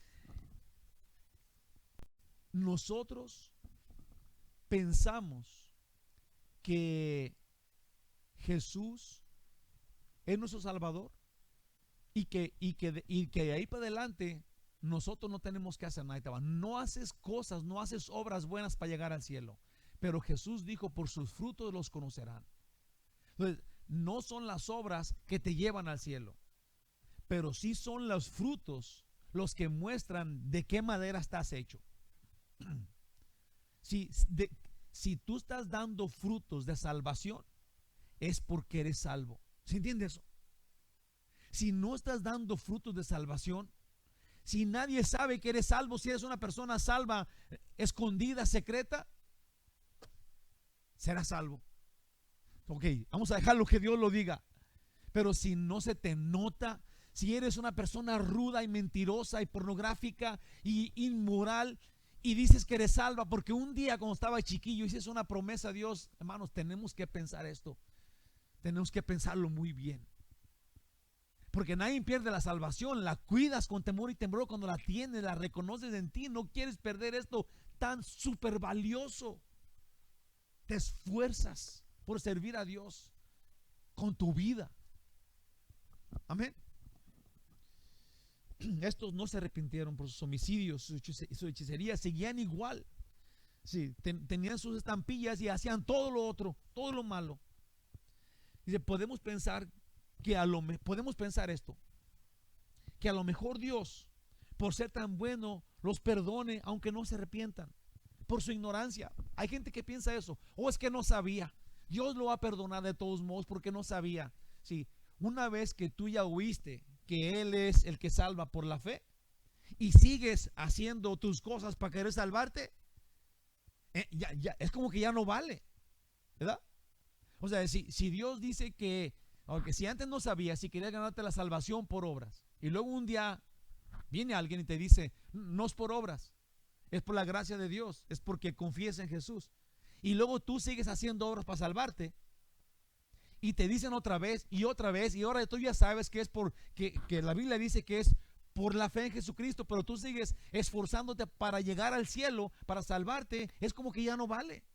nosotros pensamos que Jesús es nuestro Salvador, y que de ahí para adelante nosotros no tenemos que hacer nada. No haces cosas, no haces obras buenas para llegar al cielo. Pero Jesús dijo: por sus frutos los conocerán. Entonces, no son las obras que te llevan al cielo, pero sí son los frutos los que muestran de qué manera estás hecho. Si tú estás dando frutos de salvación, es porque eres salvo. ¿Se entiende eso? Si no estás dando frutos de salvación, si nadie sabe que eres salvo, si eres una persona salva, escondida, secreta, serás salvo. Ok, vamos a dejarlo que Dios lo diga. Pero si no se te nota, si eres una persona ruda y mentirosa y pornográfica y inmoral, y dices que eres salva porque un día cuando estaba chiquillo hiciste una promesa a Dios, hermanos, tenemos que pensar esto. Tenemos que pensarlo muy bien. Porque nadie pierde la salvación, la cuidas con temor y temblor cuando la tienes, la reconoces en ti. No quieres perder esto tan súper valioso. Te esfuerzas por servir a Dios con tu vida. Amén. Estos no se arrepintieron por sus homicidios, su hechicería, seguían igual. Sí, tenían sus estampillas y hacían todo lo otro, todo lo malo. Dice, podemos pensar esto, que a lo mejor Dios, por ser tan bueno, los perdone aunque no se arrepientan, por su ignorancia. Hay gente que piensa eso: o es que no sabía, Dios lo va a perdonar de todos modos porque no sabía. Sí, una vez que tú ya oíste que Él es el que salva por la fe, y sigues haciendo tus cosas para querer salvarte, ya es como que ya no vale, ¿verdad? O sea, si Dios dice que, aunque si antes no sabías, si querías ganarte la salvación por obras, y luego un día viene alguien y te dice: no es por obras, es por la gracia de Dios, es porque confías en Jesús, y luego tú sigues haciendo obras para salvarte, y te dicen otra vez, y ahora tú ya sabes que es que la Biblia dice que es por la fe en Jesucristo, pero tú sigues esforzándote para llegar al cielo, para salvarte, es como que ya no vale.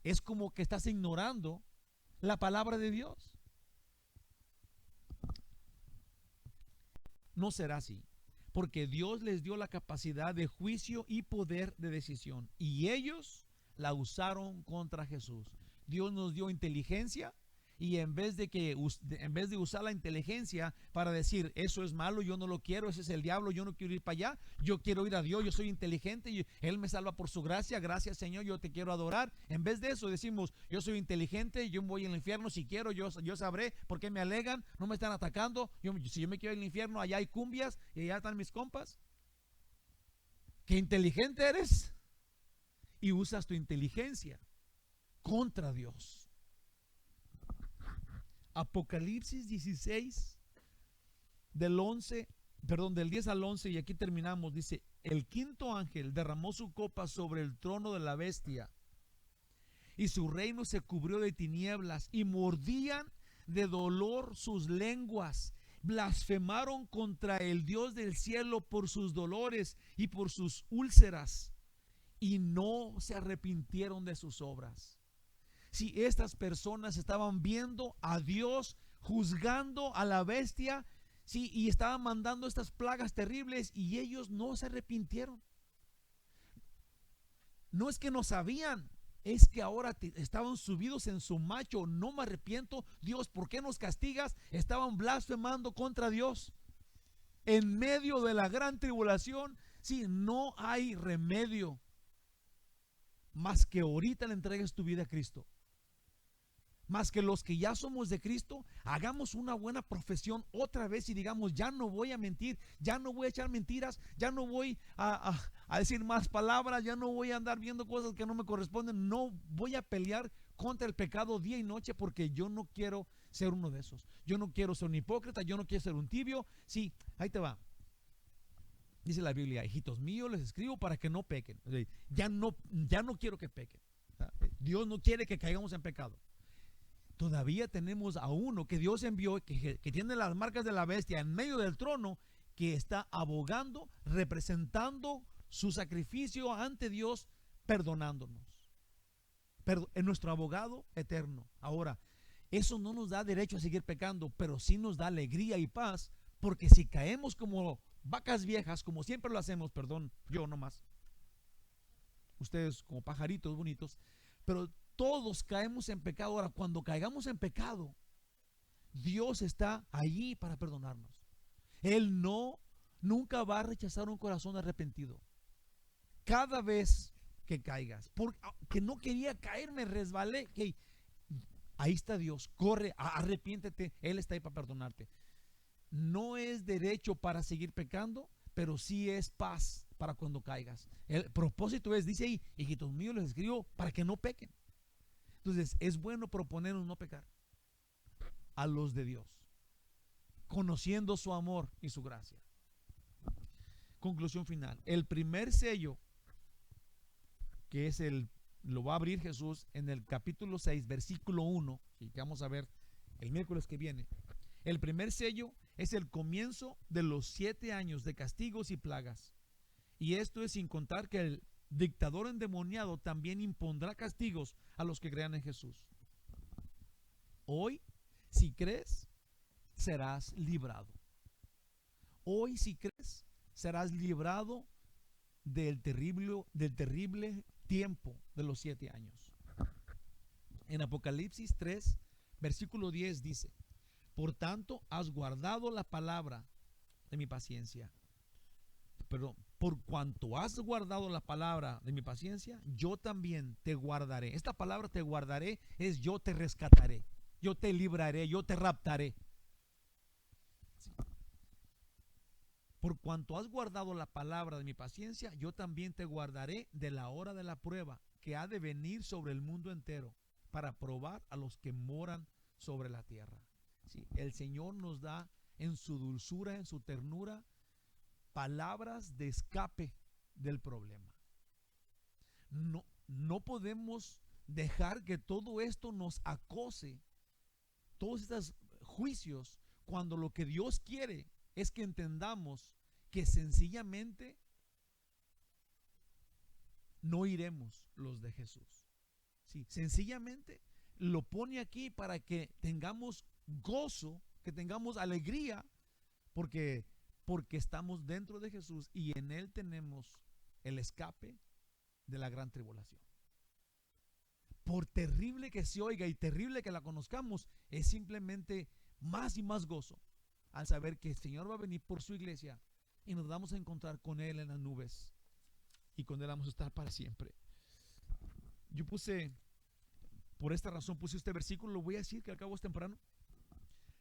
Es como que estás ignorando la palabra de Dios. No será así, porque Dios les dio la capacidad de juicio y poder de decisión, y ellos la usaron contra Jesús. Dios nos dio inteligencia, y en vez de usar la inteligencia para decir: eso es malo, yo no lo quiero, ese es el diablo, yo no quiero ir para allá, yo quiero ir a Dios, yo soy inteligente y Él me salva por su gracia, gracias Señor, yo te quiero adorar. En vez de eso decimos: yo soy inteligente, yo voy al infierno si quiero, yo sabré por qué me alegan, no me están atacando, si yo me quiero ir al infierno, allá hay cumbias y allá están mis compas. ¿Qué inteligente eres? Y usas tu inteligencia contra Dios. Apocalipsis 16 del 10 al 11, y aquí terminamos. Dice: el quinto ángel derramó su copa sobre el trono de la bestia, y su reino se cubrió de tinieblas, y mordían de dolor sus lenguas, blasfemaron contra el Dios del cielo por sus dolores y por sus úlceras, y no se arrepintieron de sus obras. Si estas personas estaban viendo a Dios juzgando a la bestia, Sí, y estaban mandando estas plagas terribles y ellos no se arrepintieron. No es que no sabían, es que ahora estaban subidos en su macho. No me arrepiento, Dios, ¿por qué nos castigas? Estaban blasfemando contra Dios en medio de la gran tribulación. Sí, no hay remedio más que ahorita le entregues tu vida a Cristo. Más que los que ya somos de Cristo, hagamos una buena profesión otra vez y digamos, ya no voy a mentir, ya no voy a echar mentiras, ya no voy a decir más palabras, ya no voy a andar viendo cosas que no me corresponden, no voy a pelear contra el pecado día y noche, porque yo no quiero ser uno de esos. Yo no quiero ser un hipócrita, yo no quiero ser un tibio. Sí, ahí te va. Dice la Biblia, hijitos míos, les escribo para que no pequen. Ya no quiero que pequen. Dios no quiere que caigamos en pecado. Todavía tenemos a uno que Dios envió, que tiene las marcas de la bestia en medio del trono, que está abogando, representando su sacrificio ante Dios, perdonándonos. Es nuestro abogado eterno. Ahora, eso no nos da derecho a seguir pecando, pero sí nos da alegría y paz, porque si caemos como vacas viejas, como siempre lo hacemos, perdón, yo nomás, ustedes como pajaritos bonitos, pero todos caemos en pecado. Ahora, cuando caigamos en pecado, Dios está allí para perdonarnos. Él nunca va a rechazar un corazón arrepentido. Cada vez que caigas, porque no quería caer, me resbalé, okay, ahí está Dios, corre, arrepiéntete, Él está ahí para perdonarte. No es derecho para seguir pecando, pero sí es paz para cuando caigas. El propósito es, dice ahí, hijitos míos, les escribo para que no pequen. Entonces es bueno proponernos no pecar a los de Dios, conociendo su amor y su gracia. Conclusión final. El primer sello, que es lo va a abrir Jesús en el capítulo 6, versículo 1, y que vamos a ver el miércoles que viene. El primer sello es el comienzo de los 7 años de castigos y plagas. Y esto es sin contar que el dictador endemoniado también impondrá castigos a los que crean en Jesús. Hoy, si crees, serás librado. Hoy, si crees, serás librado del terrible tiempo de los 7 años. En Apocalipsis 3, versículo 10 dice: por tanto, has guardado la palabra de mi paciencia. Perdón, por cuanto has guardado la palabra de mi paciencia, yo también te guardaré. Esta palabra te guardaré es yo te rescataré, yo te libraré, yo te raptaré. Sí. Por cuanto has guardado la palabra de mi paciencia, yo también te guardaré de la hora de la prueba que ha de venir sobre el mundo entero, para probar a los que moran sobre la tierra. Sí, el Señor nos da en su dulzura, en su ternura, palabras de escape del problema. No podemos dejar que todo esto nos acose, todos estos juicios, cuando lo que Dios quiere es que entendamos que sencillamente no iremos los de Jesús. Sí, sencillamente lo pone aquí para que tengamos gozo, que tengamos alegría, porque estamos dentro de Jesús y en Él tenemos el escape de la gran tribulación. Por terrible que se oiga y terrible que la conozcamos, es simplemente más y más gozo al saber que el Señor va a venir por su iglesia y nos vamos a encontrar con Él en las nubes y con Él vamos a estar para siempre. Yo por esta razón puse este versículo, lo voy a decir que al cabo es temprano.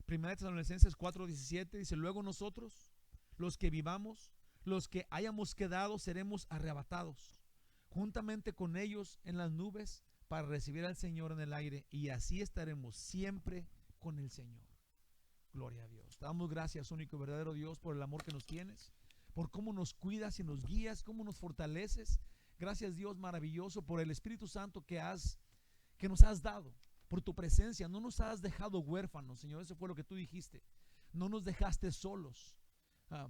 1 Tesalonicenses 4:17 dice: luego nosotros, los que vivamos, los que hayamos quedado, seremos arrebatados juntamente con ellos en las nubes para recibir al Señor en el aire, y así estaremos siempre con el Señor. Gloria a Dios. Te damos gracias, único y verdadero Dios, por el amor que nos tienes, por cómo nos cuidas y nos guías, cómo nos fortaleces. Gracias, Dios maravilloso, por el Espíritu Santo que nos has dado, por tu presencia. No nos has dejado huérfanos, Señor. Eso fue lo que tú dijiste. No nos dejaste solos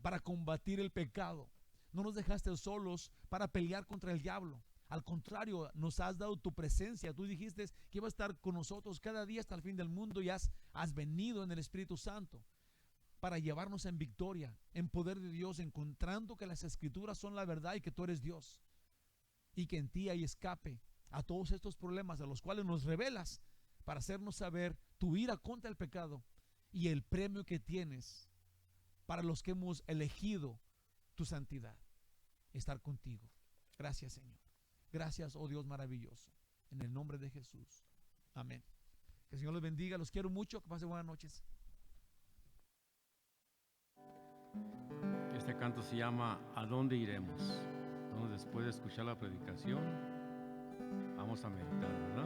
para combatir el pecado. No nos dejaste solos para pelear contra el diablo. Al contrario, nos has dado tu presencia. Tú dijiste que iba a estar con nosotros cada día hasta el fin del mundo, y has venido en el Espíritu Santo para llevarnos en victoria, en poder de Dios, encontrando que las escrituras son la verdad y que tú eres Dios, y que en ti hay escape a todos estos problemas a los cuales nos revelas, para hacernos saber tu ira contra el pecado y el premio que tienes para los que hemos elegido tu santidad, estar contigo. Gracias, Señor. Gracias, oh Dios maravilloso, en el nombre de Jesús. Amén. Que el Señor los bendiga, los quiero mucho, que pasen buenas noches. Este canto se llama ¿A dónde iremos? Entonces, después de escuchar la predicación, vamos a meditar, ¿verdad?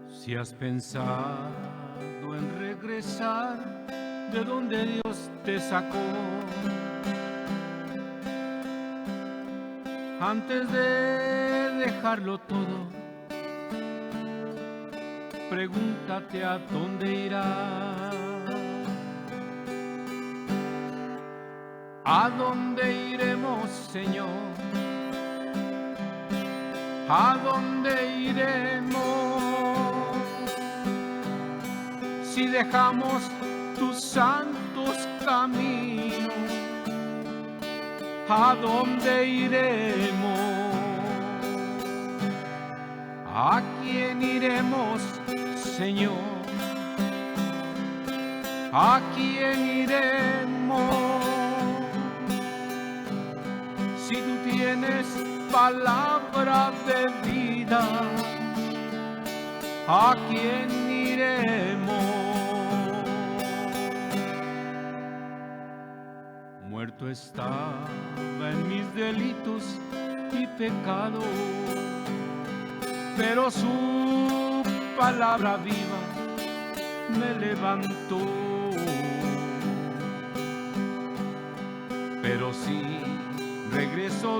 Si has pensado en regresar de donde Dios te sacó, antes de dejarlo todo, pregúntate a dónde irás. ¿A dónde iremos, Señor? ¿A dónde iremos si dejamos tus santos caminos? ¿A dónde iremos? ¿A quién iremos, Señor? ¿A quién iremos? Si tú tienes palabra de vida, ¿a quién iremos? Muerto estaba en mis delitos y pecados, pero su palabra viva me levantó. Pero si regreso